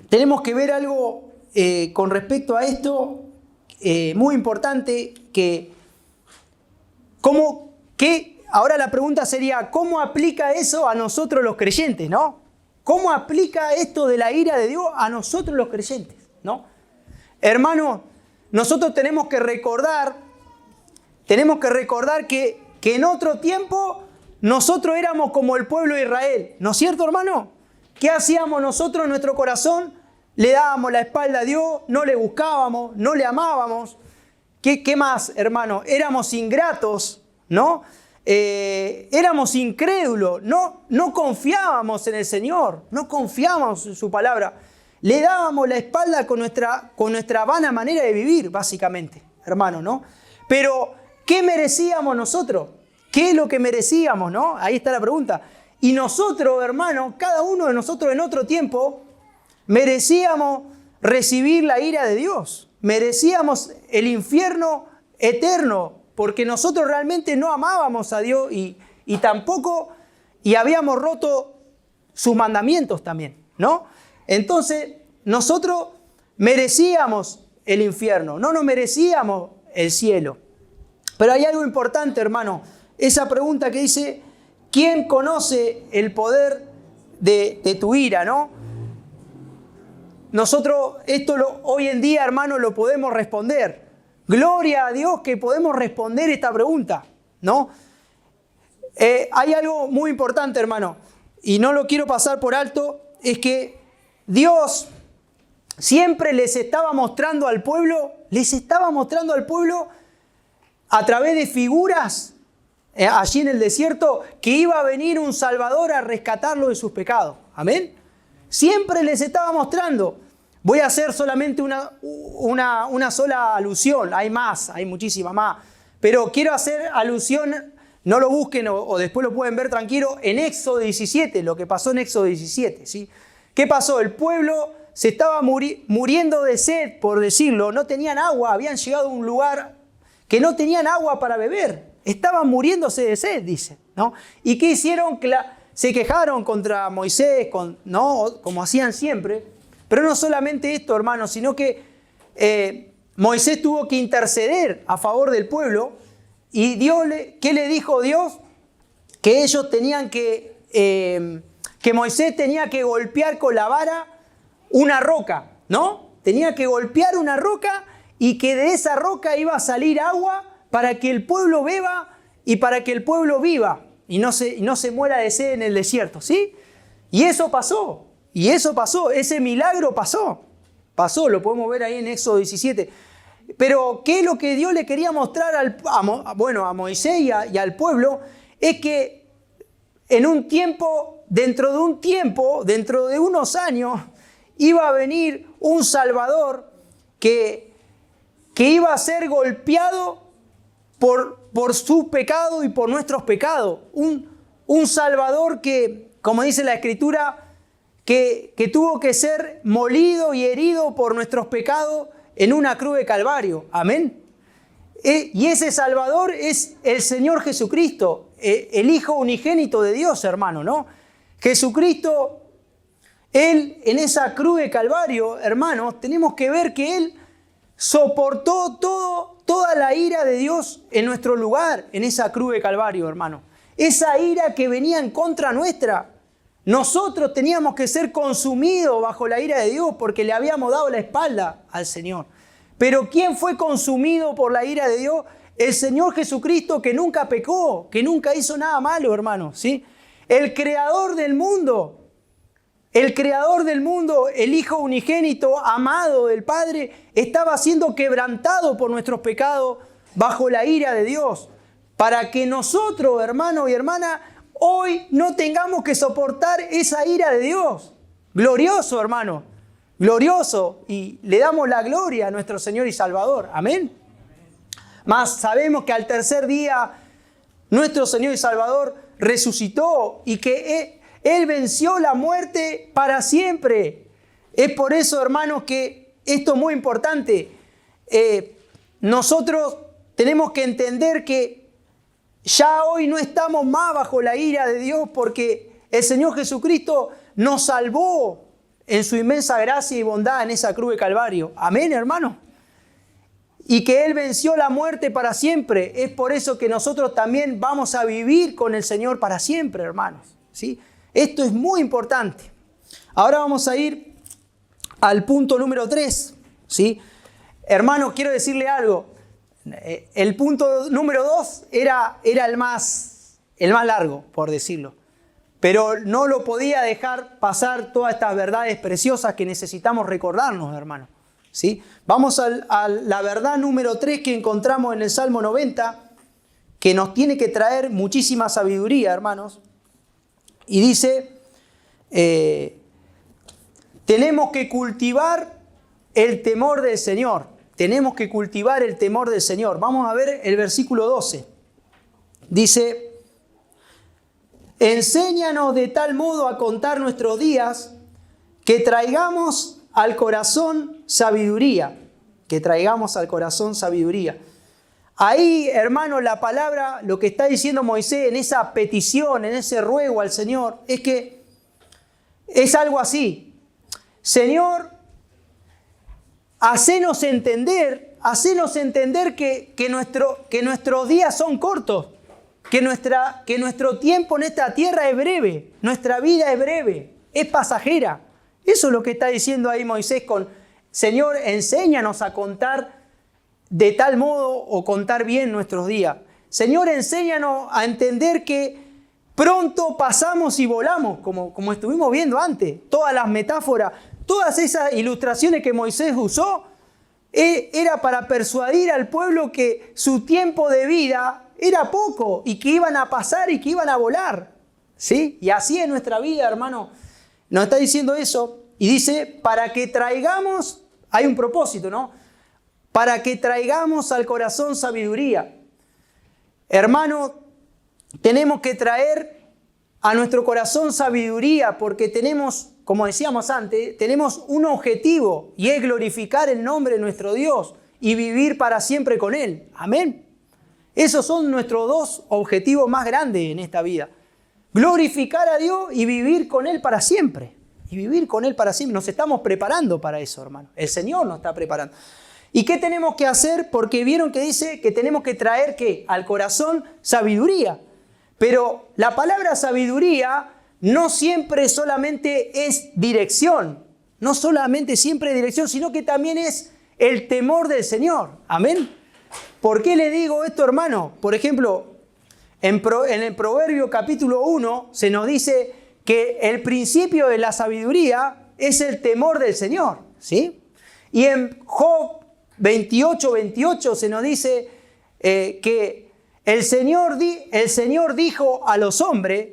tenemos que ver algo con respecto a esto muy importante, que ahora la pregunta sería, ¿cómo aplica eso a nosotros los creyentes, no? ¿Cómo aplica esto de la ira de Dios a nosotros los creyentes, no? Hermano, nosotros tenemos que recordar que en otro tiempo nosotros éramos como el pueblo de Israel, ¿no es cierto, hermano? ¿Qué hacíamos nosotros en nuestro corazón? Le dábamos la espalda a Dios, no le buscábamos, no le amábamos. ¿Qué más, hermano? Éramos ingratos, ¿no? Éramos incrédulos, no confiábamos en el Señor, no confiábamos en su palabra. Le dábamos la espalda con nuestra vana manera de vivir, básicamente, hermano, ¿no? Pero, ¿qué merecíamos nosotros? ¿Qué es lo que merecíamos, no? Ahí está la pregunta. Y nosotros, hermano, cada uno de nosotros en otro tiempo, merecíamos recibir la ira de Dios. Merecíamos el infierno eterno, porque nosotros realmente no amábamos a Dios y habíamos roto sus mandamientos también, ¿no? Entonces, nosotros merecíamos el infierno, no nos merecíamos el cielo. Pero hay algo importante, hermano, esa pregunta que dice, ¿quién conoce el poder de tu ira, no? Nosotros hoy en día, hermano, lo podemos responder. Gloria a Dios que podemos responder esta pregunta, ¿no? Hay algo muy importante, hermano, y no lo quiero pasar por alto, es que Dios siempre les estaba mostrando al pueblo a través de figuras allí en el desierto que iba a venir un Salvador a rescatarlo de sus pecados. Amén. Siempre les estaba mostrando. Voy a hacer solamente una sola alusión. Hay más, hay muchísimas más. Pero quiero hacer alusión, no lo busquen o después lo pueden ver tranquilo, en Éxodo 17, lo que pasó en Éxodo 17. ¿Sí? ¿Qué pasó? El pueblo se estaba muriendo de sed, por decirlo. No tenían agua, habían llegado a un lugar que no tenían agua para beber. Estaban muriéndose de sed, dice, ¿no? ¿Y qué hicieron? Se quejaron contra Moisés, ¿no? Como hacían siempre. Pero no solamente esto, hermano, sino que Moisés tuvo que interceder a favor del pueblo. Y Dios, ¿qué le dijo Dios? Que ellos tenían que Moisés tenía que golpear con la vara una roca, ¿no? Tenía que golpear una roca y que de esa roca iba a salir agua para que el pueblo beba y para que el pueblo viva y no se muera de sed en el desierto, ¿sí? Y eso pasó, ese milagro pasó, lo podemos ver ahí en Éxodo 17. Pero ¿qué es lo que Dios le quería mostrar a Moisés y al pueblo? Es que dentro de unos años, iba a venir un Salvador que iba a ser golpeado por su pecado y por nuestros pecados. Un Salvador que, como dice la Escritura, que tuvo que ser molido y herido por nuestros pecados en una cruz de Calvario. Amén. Y ese Salvador es el Señor Jesucristo, el Hijo unigénito de Dios, hermano, ¿no? Jesucristo, Él en esa cruz de Calvario, hermanos, tenemos que ver que Él soportó toda la ira de Dios en nuestro lugar, en esa cruz de Calvario, hermano. Esa ira que venía en contra nuestra. Nosotros teníamos que ser consumidos bajo la ira de Dios porque le habíamos dado la espalda al Señor. Pero ¿quién fue consumido por la ira de Dios? El Señor Jesucristo, que nunca pecó, que nunca hizo nada malo, hermano, ¿sí? El creador del mundo, el Hijo unigénito, amado del Padre, estaba siendo quebrantado por nuestros pecados bajo la ira de Dios, para que nosotros, hermano y hermana, hoy no tengamos que soportar esa ira de Dios. Glorioso, hermano, glorioso, y le damos la gloria a nuestro Señor y Salvador. Amén. Mas sabemos que al tercer día nuestro Señor y Salvador resucitó y que Él venció la muerte para siempre. Es por eso, hermanos, que esto es muy importante. Nosotros tenemos que entender que ya hoy no estamos más bajo la ira de Dios porque el Señor Jesucristo nos salvó en su inmensa gracia y bondad en esa cruz de Calvario. Amén, hermano. y que Él venció la muerte para siempre. Es por eso que nosotros también vamos a vivir con el Señor para siempre, hermanos, ¿sí? Esto es muy importante. Ahora vamos a ir al punto número 3, ¿sí? Hermanos, quiero decirle algo. El punto número 2 era el más largo, por decirlo. Pero no lo podía dejar pasar todas estas verdades preciosas que necesitamos recordarnos, hermanos, ¿sí? Vamos a la verdad número 3 que encontramos en el Salmo 90, que nos tiene que traer muchísima sabiduría, hermanos. Y dice, tenemos que cultivar el temor del Señor. Tenemos que cultivar el temor del Señor. Vamos a ver el versículo 12. Dice, enséñanos de tal modo a contar nuestros días que traigamos al corazón sabiduría. Que traigamos al corazón sabiduría. Ahí, hermano, la palabra, lo que está diciendo Moisés en esa petición, en ese ruego al Señor, es que es algo así. Señor, hacenos entender que nuestros días son cortos, que nuestro tiempo en esta tierra es breve, nuestra vida es breve, es pasajera. Eso es lo que está diciendo ahí Moisés con, Señor, enséñanos a contar de tal modo o contar bien nuestros días. Señor, enséñanos a entender que pronto pasamos y volamos, como estuvimos viendo antes. Todas las metáforas, todas esas ilustraciones que Moisés usó, era para persuadir al pueblo que su tiempo de vida era poco y que iban a pasar y que iban a volar, ¿sí? Y así es nuestra vida, hermano. Nos está diciendo eso y dice, para que traigamos, hay un propósito, ¿no? Para que traigamos al corazón sabiduría. Hermano, tenemos que traer a nuestro corazón sabiduría porque tenemos, como decíamos antes, tenemos un objetivo y es glorificar el nombre de nuestro Dios y vivir para siempre con Él. Amén. Esos son nuestros dos objetivos más grandes en esta vida. Glorificar a Dios y vivir con Él para siempre. Y vivir con Él para siempre. Nos estamos preparando para eso, hermano. El Señor nos está preparando. ¿Y qué tenemos que hacer? Porque vieron que dice que tenemos que traer ¿qué? Al corazón sabiduría. Pero la palabra sabiduría no siempre solamente es dirección. No solamente siempre es dirección, sino que también es el temor del Señor. Amén. ¿Por qué le digo esto, hermano? Por ejemplo, en el Proverbio capítulo 1 se nos dice que el principio de la sabiduría es el temor del Señor, ¿sí? Y en Job 28 se nos dice que el Señor dijo a los hombres,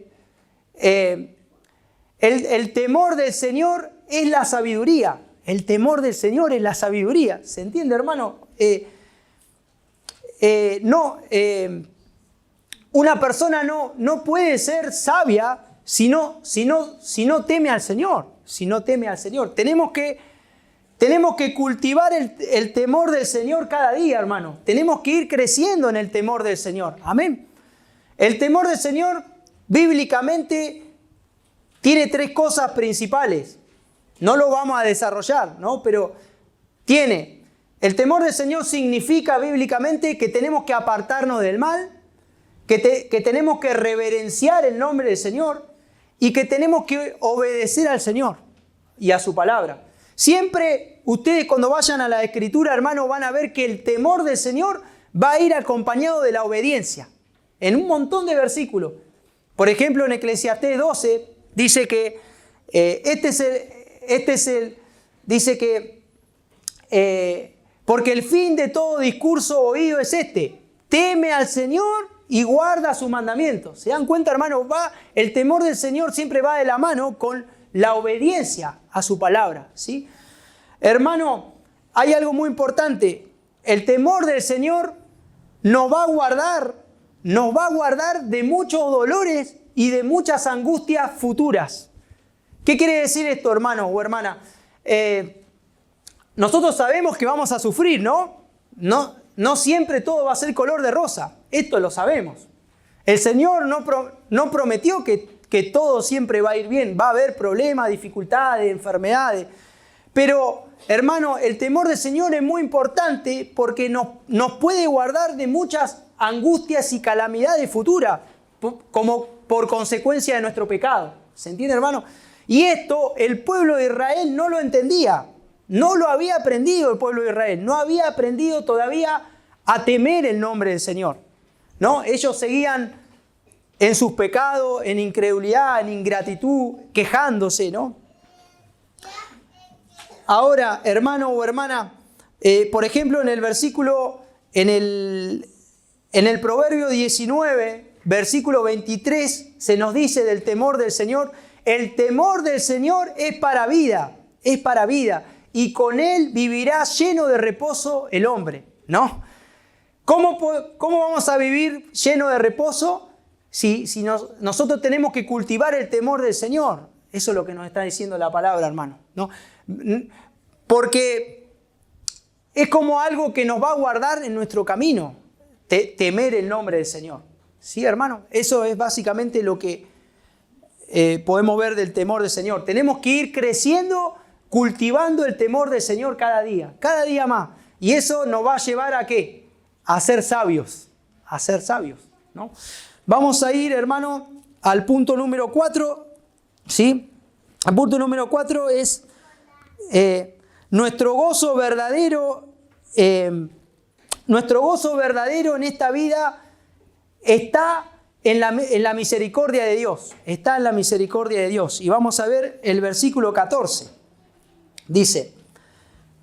el temor del Señor es la sabiduría. El temor del Señor es la sabiduría. ¿Se entiende, hermano? Una persona no puede ser sabia si no teme al Señor. Si no teme al Señor. Tenemos que cultivar el temor del Señor cada día, hermano. Tenemos que ir creciendo en el temor del Señor. Amén. El temor del Señor, bíblicamente, tiene 3 cosas principales. No lo vamos a desarrollar, ¿no? Pero el temor del Señor significa bíblicamente que tenemos que apartarnos del mal, que tenemos que reverenciar el nombre del Señor y que tenemos que obedecer al Señor y a su palabra. Siempre ustedes cuando vayan a la Escritura, hermano, van a ver que el temor del Señor va a ir acompañado de la obediencia. En un montón de versículos. Por ejemplo, en Eclesiastés 12 dice que dice que porque el fin de todo discurso oído es este: teme al Señor y guarda sus mandamientos. ¿Se dan cuenta, hermano? El temor del Señor siempre va de la mano con la obediencia a su palabra, ¿sí? Hermano, hay algo muy importante. El temor del Señor nos va a guardar de muchos dolores y de muchas angustias futuras. ¿Qué quiere decir esto, hermano o hermana? Nosotros sabemos que vamos a sufrir, ¿no? No siempre todo va a ser color de rosa. Esto lo sabemos. El Señor no prometió que todo siempre va a ir bien. Va a haber problemas, dificultades, enfermedades. Pero, hermano, el temor del Señor es muy importante porque nos puede guardar de muchas angustias y calamidades futuras, como por consecuencia de nuestro pecado. ¿Se entiende, hermano? Y esto el pueblo de Israel no lo entendía. No lo había aprendido el pueblo de Israel. No había aprendido todavía a temer el nombre del Señor, ¿no? Ellos seguían en sus pecados, en incredulidad, en ingratitud, quejándose, ¿no? Ahora, hermano o hermana, por ejemplo, en el versículo, en el Proverbio 19, versículo 23, se nos dice del temor del Señor: el temor del Señor es para vida, y con él vivirá lleno de reposo el hombre, ¿no? ¿Cómo vamos a vivir lleno de reposo si nosotros tenemos que cultivar el temor del Señor? Eso es lo que nos está diciendo la palabra, hermano, ¿no? Porque es como algo que nos va a guardar en nuestro camino, temer el nombre del Señor. ¿Sí, hermano? Eso es básicamente lo que podemos ver del temor del Señor. Tenemos que ir creciendo, cultivando el temor del Señor cada día más. Y eso nos va a llevar ¿a qué? A ser sabios, ¿no? Vamos a ir, hermano, al punto número 4, ¿sí? El punto número 4 es nuestro gozo verdadero. Nuestro gozo verdadero en esta vida está en la misericordia de Dios. Está en la misericordia de Dios. Y vamos a ver el versículo 14. Dice,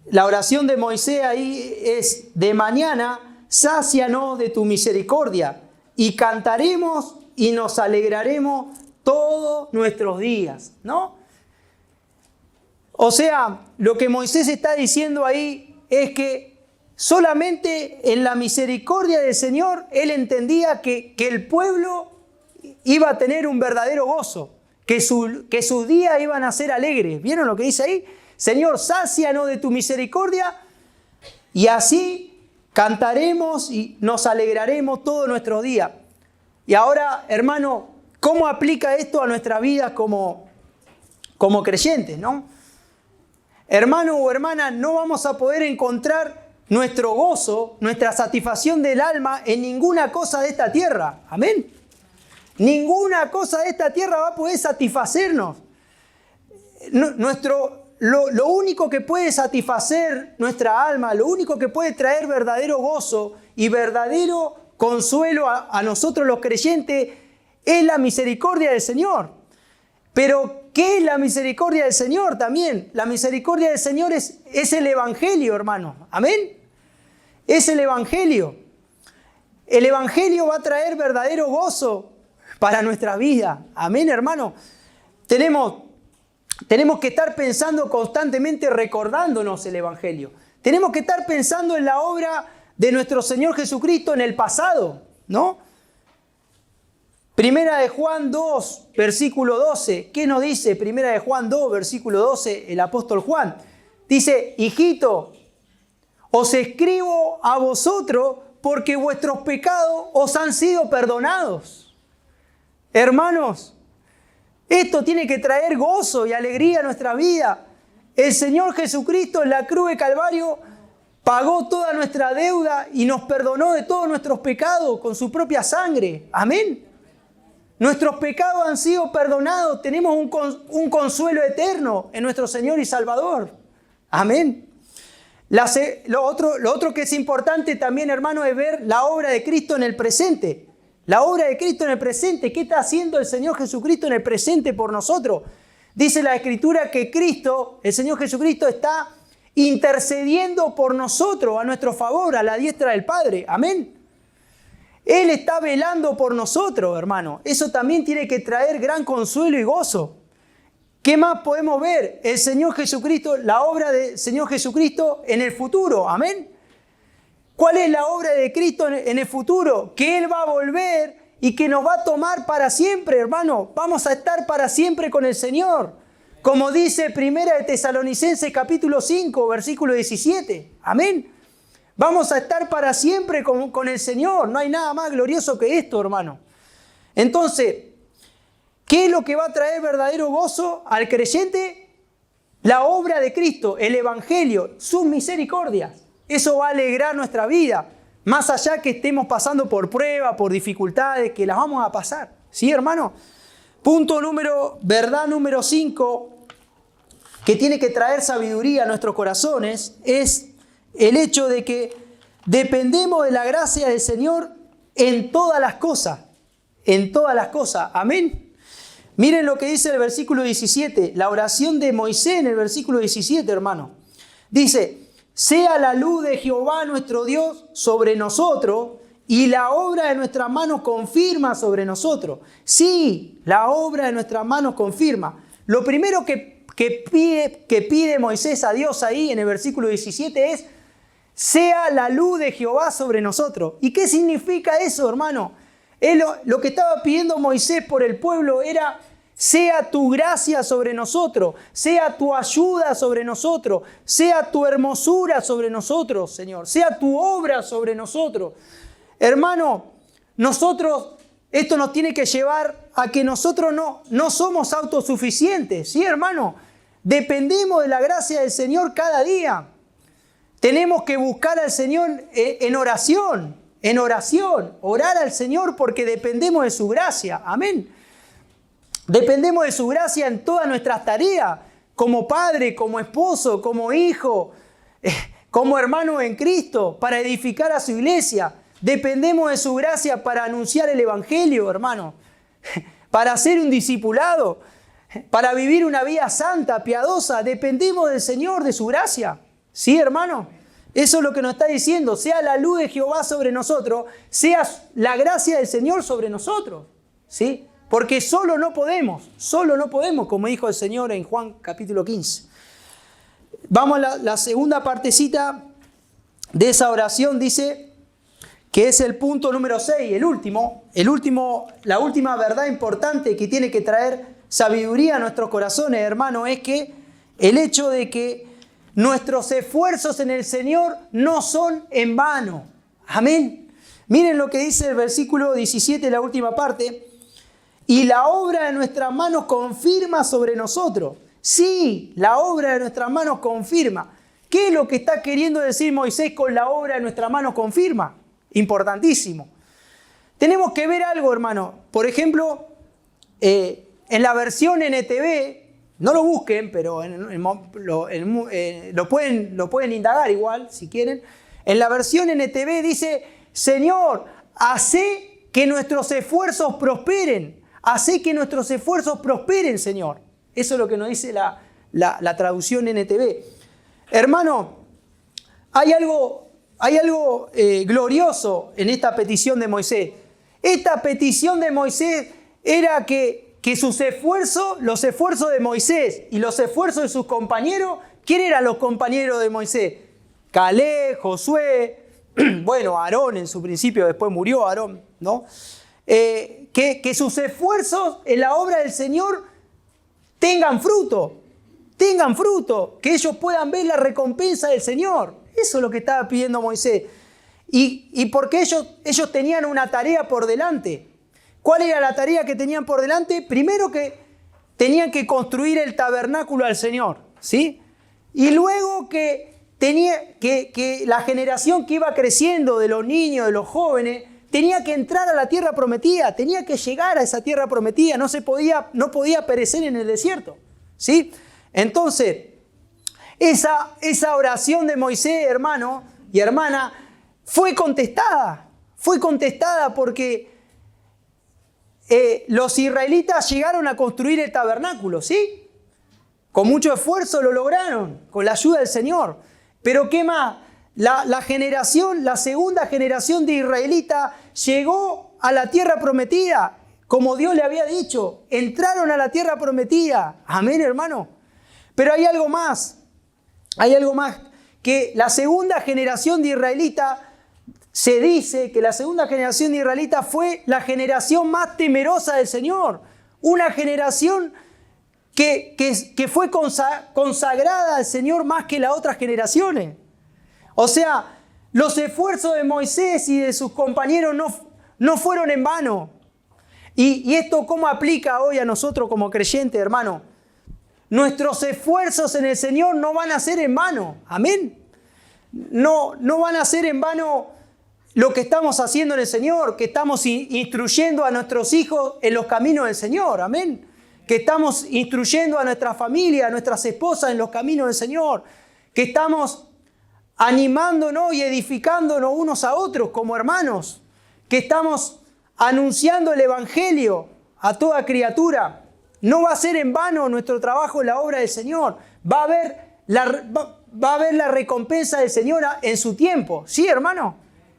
la oración de Moisés ahí es: de mañana sácianos de tu misericordia, y cantaremos y nos alegraremos todos nuestros días, ¿no? O sea, lo que Moisés está diciendo ahí es que solamente en la misericordia del Señor él entendía que el pueblo iba a tener un verdadero gozo, que sus días iban a ser alegres. ¿Vieron lo que dice ahí? Señor, sácianos de tu misericordia, y así cantaremos y nos alegraremos todos nuestros días. Y ahora, hermano, ¿cómo aplica esto a nuestra vida como creyentes, no? Hermano o hermana, no vamos a poder encontrar nuestro gozo, nuestra satisfacción del alma en ninguna cosa de esta tierra. Amén. Ninguna cosa de esta tierra va a poder satisfacernos. Lo único que puede satisfacer nuestra alma, lo único que puede traer verdadero gozo y verdadero consuelo a nosotros los creyentes es la misericordia del Señor. Pero, ¿qué es la misericordia del Señor también? La misericordia del Señor es el Evangelio, hermano. Amén. Es el Evangelio. El Evangelio va a traer verdadero gozo para nuestra vida. Amén, hermano. Tenemos que estar pensando constantemente, recordándonos el Evangelio. Tenemos que estar pensando en la obra de nuestro Señor Jesucristo en el pasado, ¿no? Primera de Juan 2, versículo 12. ¿Qué nos dice Primera de Juan 2, versículo 12, el apóstol Juan? Dice: hijito, os escribo a vosotros porque vuestros pecados os han sido perdonados. Hermanos, esto tiene que traer gozo y alegría a nuestra vida. El Señor Jesucristo en la cruz de Calvario pagó toda nuestra deuda y nos perdonó de todos nuestros pecados con su propia sangre. Amén. Nuestros pecados han sido perdonados. Tenemos un consuelo eterno en nuestro Señor y Salvador. Amén. Lo otro que es importante también, hermano, es ver la obra de Cristo en el presente. La obra de Cristo en el presente. ¿Qué está haciendo el Señor Jesucristo en el presente por nosotros? Dice la Escritura que el Señor Jesucristo, está intercediendo por nosotros a nuestro favor, a la diestra del Padre. Amén. Él está velando por nosotros, hermano. Eso también tiene que traer gran consuelo y gozo. ¿Qué más podemos ver? El Señor Jesucristo, la obra del Señor Jesucristo en el futuro. Amén. ¿Cuál es la obra de Cristo en el futuro? Que Él va a volver y que nos va a tomar para siempre, hermano. Vamos a estar para siempre con el Señor. Como dice Primera de Tesalonicenses capítulo 5, versículo 17. Amén. Vamos a estar para siempre con el Señor. No hay nada más glorioso que esto, hermano. Entonces, ¿qué es lo que va a traer verdadero gozo al creyente? La obra de Cristo, el Evangelio, sus misericordias. Eso va a alegrar nuestra vida. Más allá que estemos pasando por pruebas, por dificultades, que las vamos a pasar. ¿Sí, hermano? Verdad número 5, que tiene que traer sabiduría a nuestros corazones, es el hecho de que dependemos de la gracia del Señor en todas las cosas. En todas las cosas. Amén. Miren lo que dice el versículo 17, la oración de Moisés en el versículo 17, hermano. Dice, sea la luz de Jehová nuestro Dios sobre nosotros y la obra de nuestras manos confirma sobre nosotros. Sí, la obra de nuestras manos confirma. Lo primero que pide Moisés a Dios ahí en el versículo 17 es, sea la luz de Jehová sobre nosotros. ¿Y qué significa eso, hermano? Lo que estaba pidiendo Moisés por el pueblo era, sea tu gracia sobre nosotros, sea tu ayuda sobre nosotros, sea tu hermosura sobre nosotros, Señor, sea tu obra sobre nosotros. Hermano, esto nos tiene que llevar a que nosotros no somos autosuficientes, ¿sí, hermano? Dependemos de la gracia del Señor cada día. Tenemos que buscar al Señor en oración, orar al Señor porque dependemos de su gracia. Amén. Dependemos de su gracia en todas nuestras tareas, como padre, como esposo, como hijo, como hermano en Cristo, para edificar a su iglesia. Dependemos de su gracia para anunciar el Evangelio, hermano, para ser un discipulado, para vivir una vida santa, piadosa. Dependemos del Señor, de su gracia. ¿Sí, hermano? Eso es lo que nos está diciendo. Sea la luz de Jehová sobre nosotros, sea la gracia del Señor sobre nosotros. ¿Sí? Porque solo no podemos, como dijo el Señor en Juan capítulo 15. Vamos a la segunda partecita de esa oración, dice que es el punto número 6, la última verdad importante que tiene que traer sabiduría a nuestros corazones, hermano, es que el hecho de que nuestros esfuerzos en el Señor no son en vano. Amén. Miren lo que dice el versículo 17, la última parte. Y la obra de nuestras manos confirma sobre nosotros. Sí, la obra de nuestras manos confirma. ¿Qué es lo que está queriendo decir Moisés con la obra de nuestras manos confirma? Importantísimo. Tenemos que ver algo, hermano. Por ejemplo, en la versión NTV, no lo busquen, pero lo pueden indagar igual, si quieren. En la versión NTV dice, Señor, hace que nuestros esfuerzos prosperen. Hace que nuestros esfuerzos prosperen, Señor. Eso es lo que nos dice la traducción NTV. Hermano, hay algo glorioso en esta petición de Moisés. Esta petición de Moisés era que sus esfuerzos, los esfuerzos de Moisés y los esfuerzos de sus compañeros, ¿quién eran los compañeros de Moisés? Caleb, Josué, bueno, Aarón en su principio, después murió Aarón, ¿no? Que sus esfuerzos en la obra del Señor tengan fruto, que ellos puedan ver la recompensa del Señor. Eso es lo que estaba pidiendo Moisés. Y porque ellos tenían una tarea por delante. ¿Cuál era la tarea que tenían por delante? Primero que tenían que construir el tabernáculo al Señor, ¿sí? Y luego que la generación que iba creciendo de los niños, de los jóvenes, tenía que entrar a la tierra prometida, tenía que llegar a esa tierra prometida, no podía perecer en el desierto, ¿sí? Entonces, esa oración de Moisés, hermano y hermana, fue contestada porque los israelitas llegaron a construir el tabernáculo, ¿sí? Con mucho esfuerzo lo lograron, con la ayuda del Señor. Pero ¿qué más? La segunda generación de israelitas llegó a la tierra prometida, como Dios le había dicho. Entraron a la tierra prometida. Amén, hermano. Pero hay algo más, que la segunda generación de israelitas, se dice que la segunda generación de israelitas fue la generación más temerosa del Señor. Una generación que fue consagrada al Señor más que las otras generaciones. O sea, los esfuerzos de Moisés y de sus compañeros no fueron en vano. ¿Y esto cómo aplica hoy a nosotros como creyentes, hermano? nuestros esfuerzos en el Señor no van a ser en vano. Amén. No van a ser en vano lo que estamos haciendo en el Señor, que estamos instruyendo a nuestros hijos en los caminos del Señor. Amén. Que estamos instruyendo a nuestra familia, a nuestras esposas en los caminos del Señor. Que estamos animándonos y edificándonos unos a otros como hermanos. Que estamos anunciando el Evangelio a toda criatura. No va a ser en vano nuestro trabajo en la obra del Señor. Va a haber la recompensa del Señor en su tiempo. ¿Sí, hermano?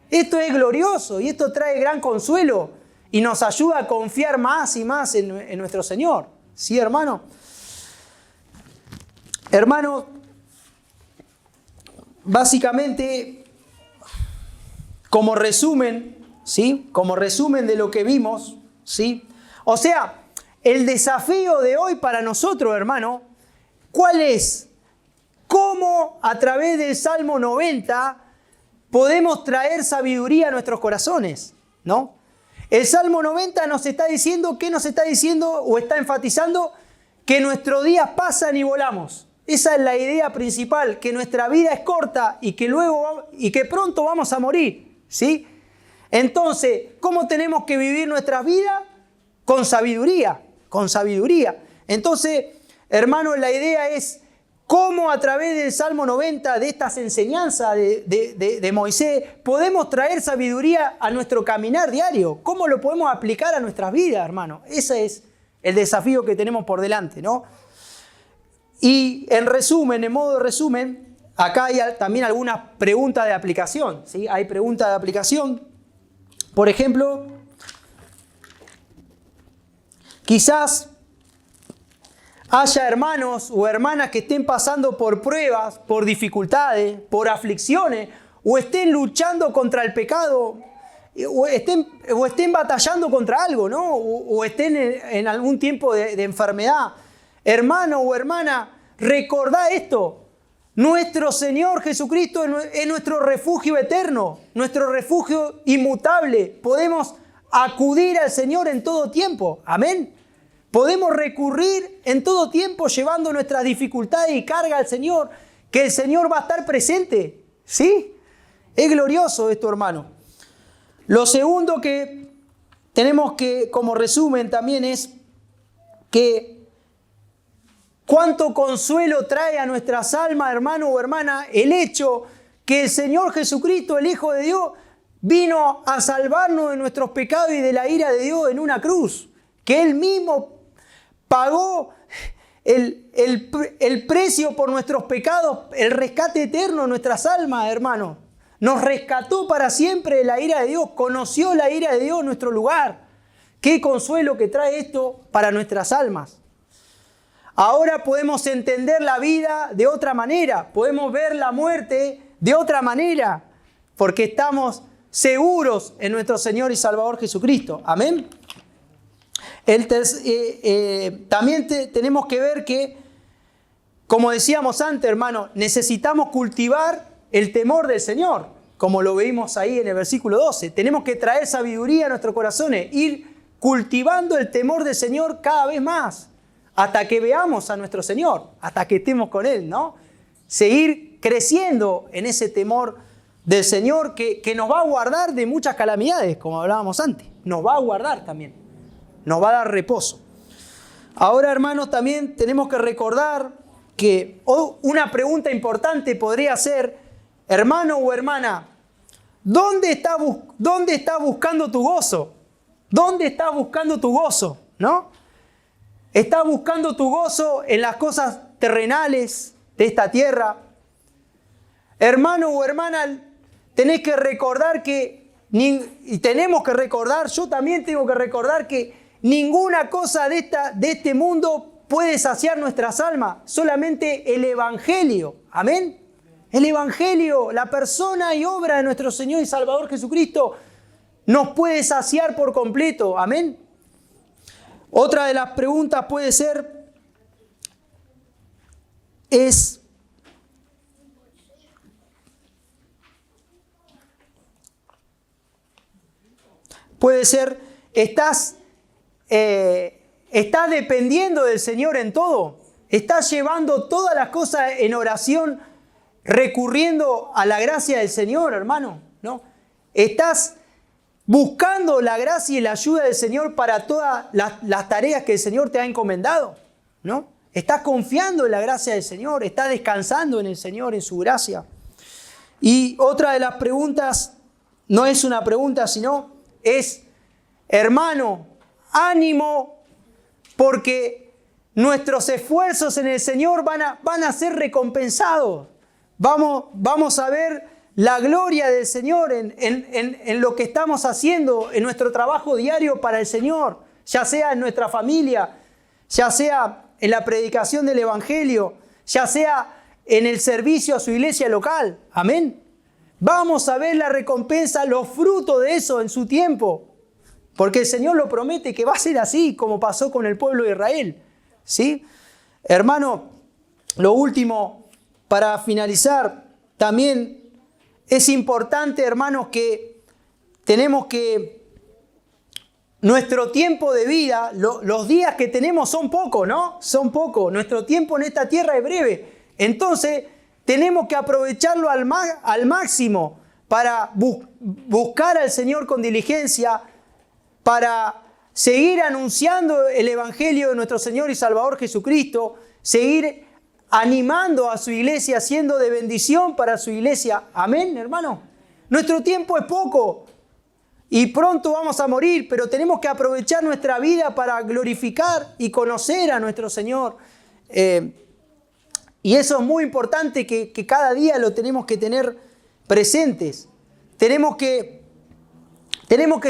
Esto es glorioso y esto trae gran consuelo y nos ayuda a confiar más y más en nuestro Señor. ¿Sí, hermano? Hermano, básicamente, como resumen, ¿sí? Como resumen de lo que vimos, ¿sí? O sea, el desafío de hoy para nosotros, hermano, ¿cuál es? ¿Cómo a través del Salmo 90 podemos traer sabiduría a nuestros corazones? ¿No? El Salmo 90 nos está diciendo, ¿qué nos está diciendo o está enfatizando? Que nuestros días pasan y volamos. Esa es la idea principal, que nuestra vida es corta y que pronto vamos a morir, ¿sí? Entonces, ¿cómo tenemos que vivir nuestra vida? Con sabiduría, con sabiduría. Entonces, hermanos, la idea es cómo a través del Salmo 90, de estas enseñanzas de Moisés, podemos traer sabiduría a nuestro caminar diario. ¿Cómo lo podemos aplicar a nuestras vidas, hermano? Ese es el desafío que tenemos por delante, ¿no? Y en resumen, en modo de resumen, acá hay también algunas preguntas de aplicación, ¿sí? Hay preguntas de aplicación. Por ejemplo, quizás haya hermanos o hermanas que estén pasando por pruebas, por dificultades, por aflicciones, o estén luchando contra el pecado, o estén batallando contra algo, ¿no? O estén en algún tiempo de enfermedad. Hermano o hermana, recordá esto. Nuestro Señor Jesucristo es nuestro refugio eterno, nuestro refugio inmutable. Podemos acudir al Señor en todo tiempo. Amén. Podemos recurrir en todo tiempo llevando nuestras dificultades y carga al Señor, que el Señor va a estar presente. ¿Sí? Es glorioso esto, hermano. Lo segundo que tenemos que, como resumen también, es que cuánto consuelo trae a nuestras almas, hermano o hermana, el hecho que el Señor Jesucristo, el Hijo de Dios, vino a salvarnos de nuestros pecados y de la ira de Dios en una cruz. Que Él mismo pagó el precio por nuestros pecados, el rescate eterno de nuestras almas, hermano. Nos rescató para siempre de la ira de Dios, conoció la ira de Dios en nuestro lugar. Qué consuelo que trae esto para nuestras almas. Ahora podemos entender la vida de otra manera, podemos ver la muerte de otra manera, porque estamos seguros en nuestro Señor y Salvador Jesucristo. Amén. También tenemos que ver que, como decíamos antes, hermano, necesitamos cultivar el temor del Señor, como lo veíamos ahí en el versículo 12. Tenemos que traer sabiduría a nuestros corazones, ir cultivando el temor del Señor cada vez más, hasta que veamos a nuestro Señor, hasta que estemos con Él, ¿no? Seguir creciendo en ese temor del Señor que nos va a guardar de muchas calamidades, como hablábamos antes. Nos va a guardar también. Nos va a dar reposo. Ahora, hermanos, también tenemos que recordar que una pregunta importante podría ser, hermano o hermana, ¿dónde estás buscando tu gozo? ¿Dónde estás buscando tu gozo? ¿No? ¿Estás buscando tu gozo en las cosas terrenales de esta tierra? Hermano o hermana, tenés que recordar y tenemos que recordar, yo también tengo que recordar que ninguna cosa de este mundo puede saciar nuestras almas, solamente el Evangelio. Amén. El Evangelio, la persona y obra de nuestro Señor y Salvador Jesucristo nos puede saciar por completo. Amén. Otra de las preguntas puede ser, ¿estás dependiendo del Señor en todo? ¿Estás llevando todas las cosas en oración, recurriendo a la gracia del Señor, hermano? ¿No? ¿Estás buscando la gracia y la ayuda del Señor para todas las tareas que el Señor te ha encomendado? ¿No? ¿Estás confiando en la gracia del Señor? ¿Estás descansando en el Señor, en su gracia? Y otra de las preguntas, no es una pregunta, sino es, hermano, ánimo, porque nuestros esfuerzos en el Señor van a ser recompensados. Vamos a ver la gloria del Señor en lo que estamos haciendo, en nuestro trabajo diario para el Señor, ya sea en nuestra familia, ya sea en la predicación del Evangelio, ya sea en el servicio a su iglesia local. Amén. Vamos a ver la recompensa, los frutos de eso en su tiempo. Porque el Señor lo promete que va a ser así como pasó con el pueblo de Israel. ¿Sí? Hermano, lo último, para finalizar, también es importante, hermanos, que tenemos que nuestro tiempo de vida, los días que tenemos son pocos, ¿no? Son pocos. Nuestro tiempo en esta tierra es breve. Entonces, tenemos que aprovecharlo al máximo para buscar al Señor con diligencia, para seguir anunciando el Evangelio de nuestro Señor y Salvador Jesucristo, seguir animando a su iglesia, siendo de bendición para su iglesia. Amén, hermano. Nuestro tiempo es poco y pronto vamos a morir, pero tenemos que aprovechar nuestra vida para glorificar y conocer a nuestro Señor. Y eso es muy importante que cada día lo tenemos que tener presentes. Tenemos que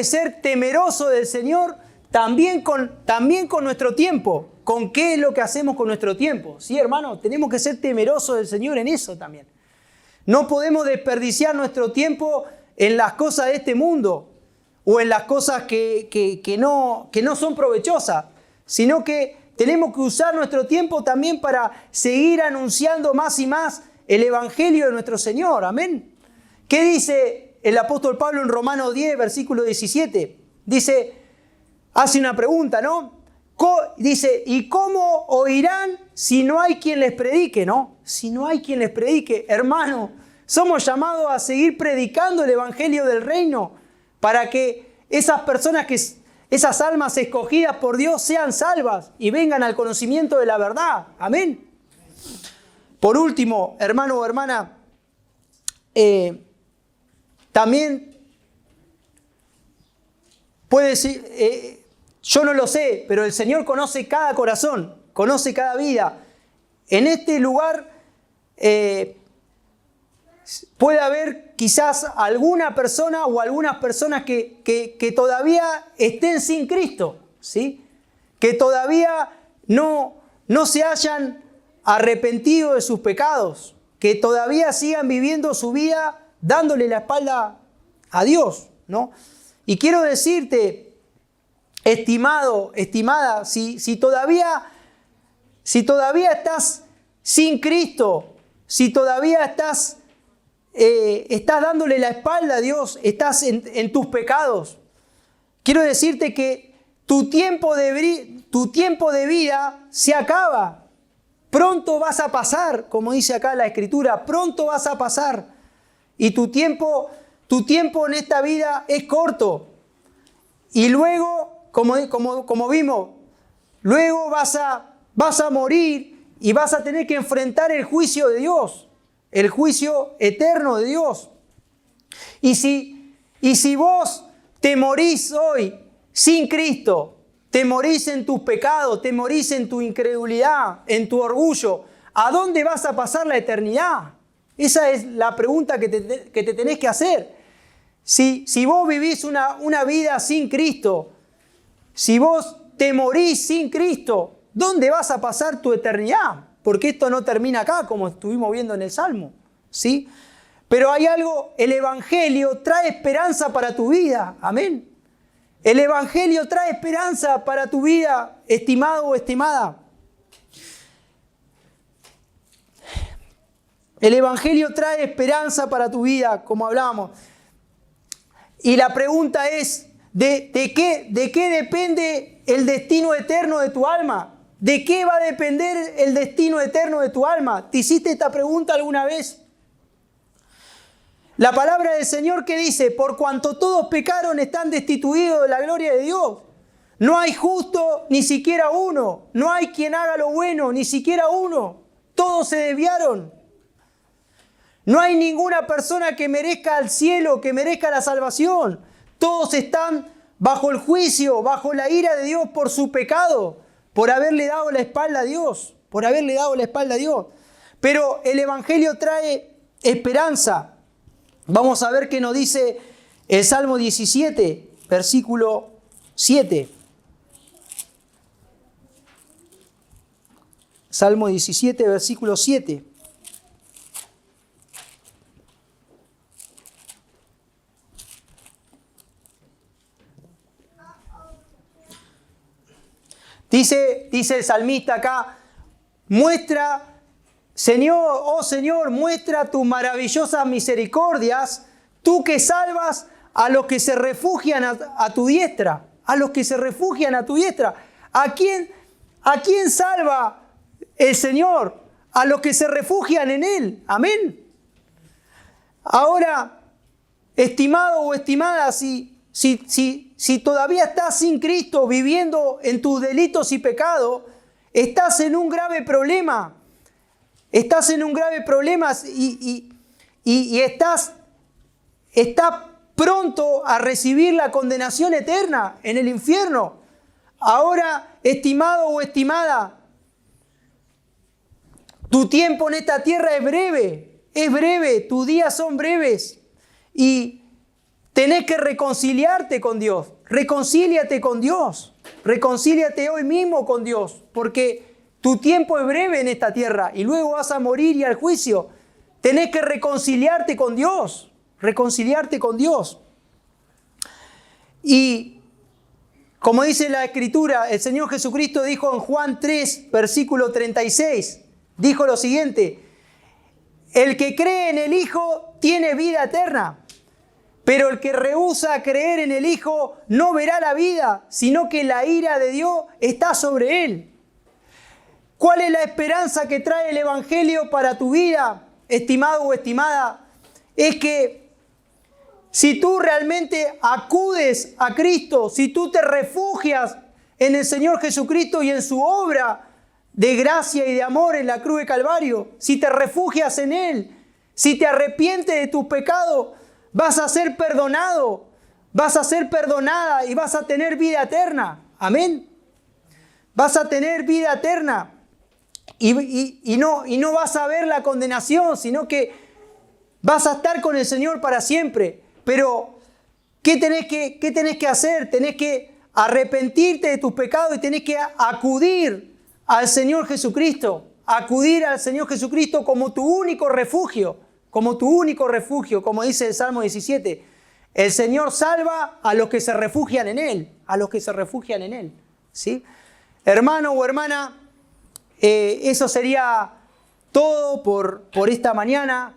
ser temerosos del Señor también con nuestro tiempo. ¿Con qué es lo que hacemos con nuestro tiempo? Sí, hermano, tenemos que ser temerosos del Señor en eso también. No podemos desperdiciar nuestro tiempo en las cosas de este mundo o en las cosas que no son provechosas, sino que tenemos que usar nuestro tiempo también para seguir anunciando más y más el Evangelio de nuestro Señor. Amén. ¿Qué dice el apóstol Pablo en Romanos 10, versículo 17? Dice, hace una pregunta, ¿no? Dice, ¿y cómo oirán si no hay quien les predique, no? Si no hay quien les predique, hermano, somos llamados a seguir predicando el Evangelio del Reino para que esas personas esas almas escogidas por Dios sean salvas y vengan al conocimiento de la verdad. Amén. Por último, hermano o hermana, también puede decir, yo no lo sé, pero el Señor conoce cada corazón, conoce cada vida. En este lugar puede haber quizás alguna persona o algunas personas que todavía estén sin Cristo, ¿sí? Que todavía no se hayan arrepentido de sus pecados, que todavía sigan viviendo su vida dándole la espalda a Dios, ¿no? Y quiero decirte, estimado, estimada, si todavía estás sin Cristo, si todavía estás dándole la espalda a Dios, estás en tus pecados, quiero decirte que tu tiempo de vida se acaba. Pronto vas a pasar, como dice acá la Escritura, pronto vas a pasar. Y tu tiempo en esta vida es corto. Y luego, como vimos, luego vas a morir y vas a tener que enfrentar el juicio de Dios, el juicio eterno de Dios. Y si vos te morís hoy sin Cristo, te morís en tus pecados, te morís en tu incredulidad, en tu orgullo, ¿a dónde vas a pasar la eternidad? Esa es la pregunta que te tenés que hacer. Si vos vivís una vida sin Cristo, si vos te morís sin Cristo, ¿dónde vas a pasar tu eternidad? Porque esto no termina acá, como estuvimos viendo en el Salmo, ¿sí? Pero hay algo, el Evangelio trae esperanza para tu vida, amén. El Evangelio trae esperanza para tu vida, estimado o estimada. El Evangelio trae esperanza para tu vida, como hablamos. Y la pregunta es, ¿de qué depende el destino eterno de tu alma? ¿De qué va a depender el destino eterno de tu alma? ¿Te hiciste esta pregunta alguna vez? La palabra del Señor que dice, por cuanto todos pecaron están destituidos de la gloria de Dios. No hay justo ni siquiera uno. No hay quien haga lo bueno, ni siquiera uno. Todos se desviaron. No hay ninguna persona que merezca el cielo, que merezca la salvación. Todos están bajo el juicio, bajo la ira de Dios por su pecado, por haberle dado la espalda a Dios, por haberle dado la espalda a Dios. Pero el Evangelio trae esperanza. Vamos a ver qué nos dice el Salmo 17, versículo 7. Salmo 17, versículo 7. Dice el salmista acá, muestra, Señor, oh Señor, muestra tus maravillosas misericordias, tú que salvas a los que se refugian a tu diestra, a los que se refugian a tu diestra. ¿A quién salva el Señor? A los que se refugian en Él. Amén. Ahora, estimado o estimada, si todavía estás sin Cristo, viviendo en tus delitos y pecados, estás en un grave problema. Estás en un grave problema y estás pronto a recibir la condenación eterna en el infierno. Ahora, estimado o estimada, tu tiempo en esta tierra es breve, tus días son breves y tenés que reconciliarte con Dios. Reconcíliate con Dios. Reconcíliate hoy mismo con Dios. Porque tu tiempo es breve en esta tierra y luego vas a morir y al juicio. Tenés que reconciliarte con Dios. Reconciliarte con Dios. Y como dice la Escritura, el Señor Jesucristo dijo en Juan 3, versículo 36, dijo lo siguiente: el que cree en el Hijo tiene vida eterna. Pero el que rehúsa creer en el Hijo no verá la vida, sino que la ira de Dios está sobre él. ¿Cuál es la esperanza que trae el Evangelio para tu vida, estimado o estimada? Es que si tú realmente acudes a Cristo, si tú te refugias en el Señor Jesucristo y en su obra de gracia y de amor en la cruz de Calvario, si te refugias en Él, si te arrepientes de tus pecados, vas a ser perdonado, vas a ser perdonada y vas a tener vida eterna. Amén. Vas a tener vida eterna y no vas a ver la condenación, sino que vas a estar con el Señor para siempre. Pero, ¿qué tenés que hacer? Tenés que arrepentirte de tus pecados y tenés que acudir al Señor Jesucristo. Acudir al Señor Jesucristo como tu único refugio. Como tu único refugio, como dice el Salmo 17. El Señor salva a los que se refugian en Él. A los que se refugian en Él. ¿Sí? Hermano o hermana, eso sería todo por esta mañana.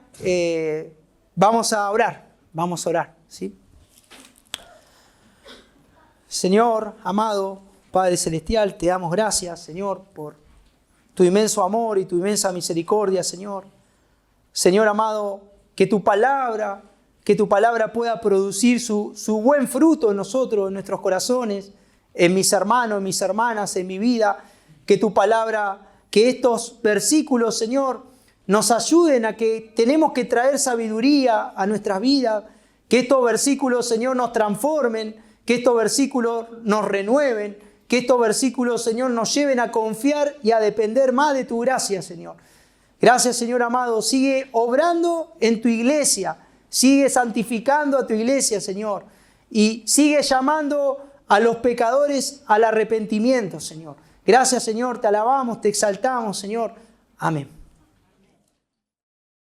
Vamos a orar. Vamos a orar. ¿Sí? Señor, amado Padre Celestial, te damos gracias, Señor, por tu inmenso amor y tu inmensa misericordia, Señor. Señor amado, que tu palabra pueda producir su buen fruto en nosotros, en nuestros corazones, en mis hermanos, en mis hermanas, en mi vida. Que tu palabra, que estos versículos, Señor, nos ayuden a que tenemos que traer sabiduría a nuestras vidas. Que estos versículos, Señor, nos transformen. Que estos versículos nos renueven. Que estos versículos, Señor, nos lleven a confiar y a depender más de tu gracia, Señor. Gracias, Señor amado. Sigue obrando en tu iglesia. Sigue santificando a tu iglesia, Señor. Y sigue llamando a los pecadores al arrepentimiento, Señor. Gracias, Señor. Te alabamos, te exaltamos, Señor. Amén.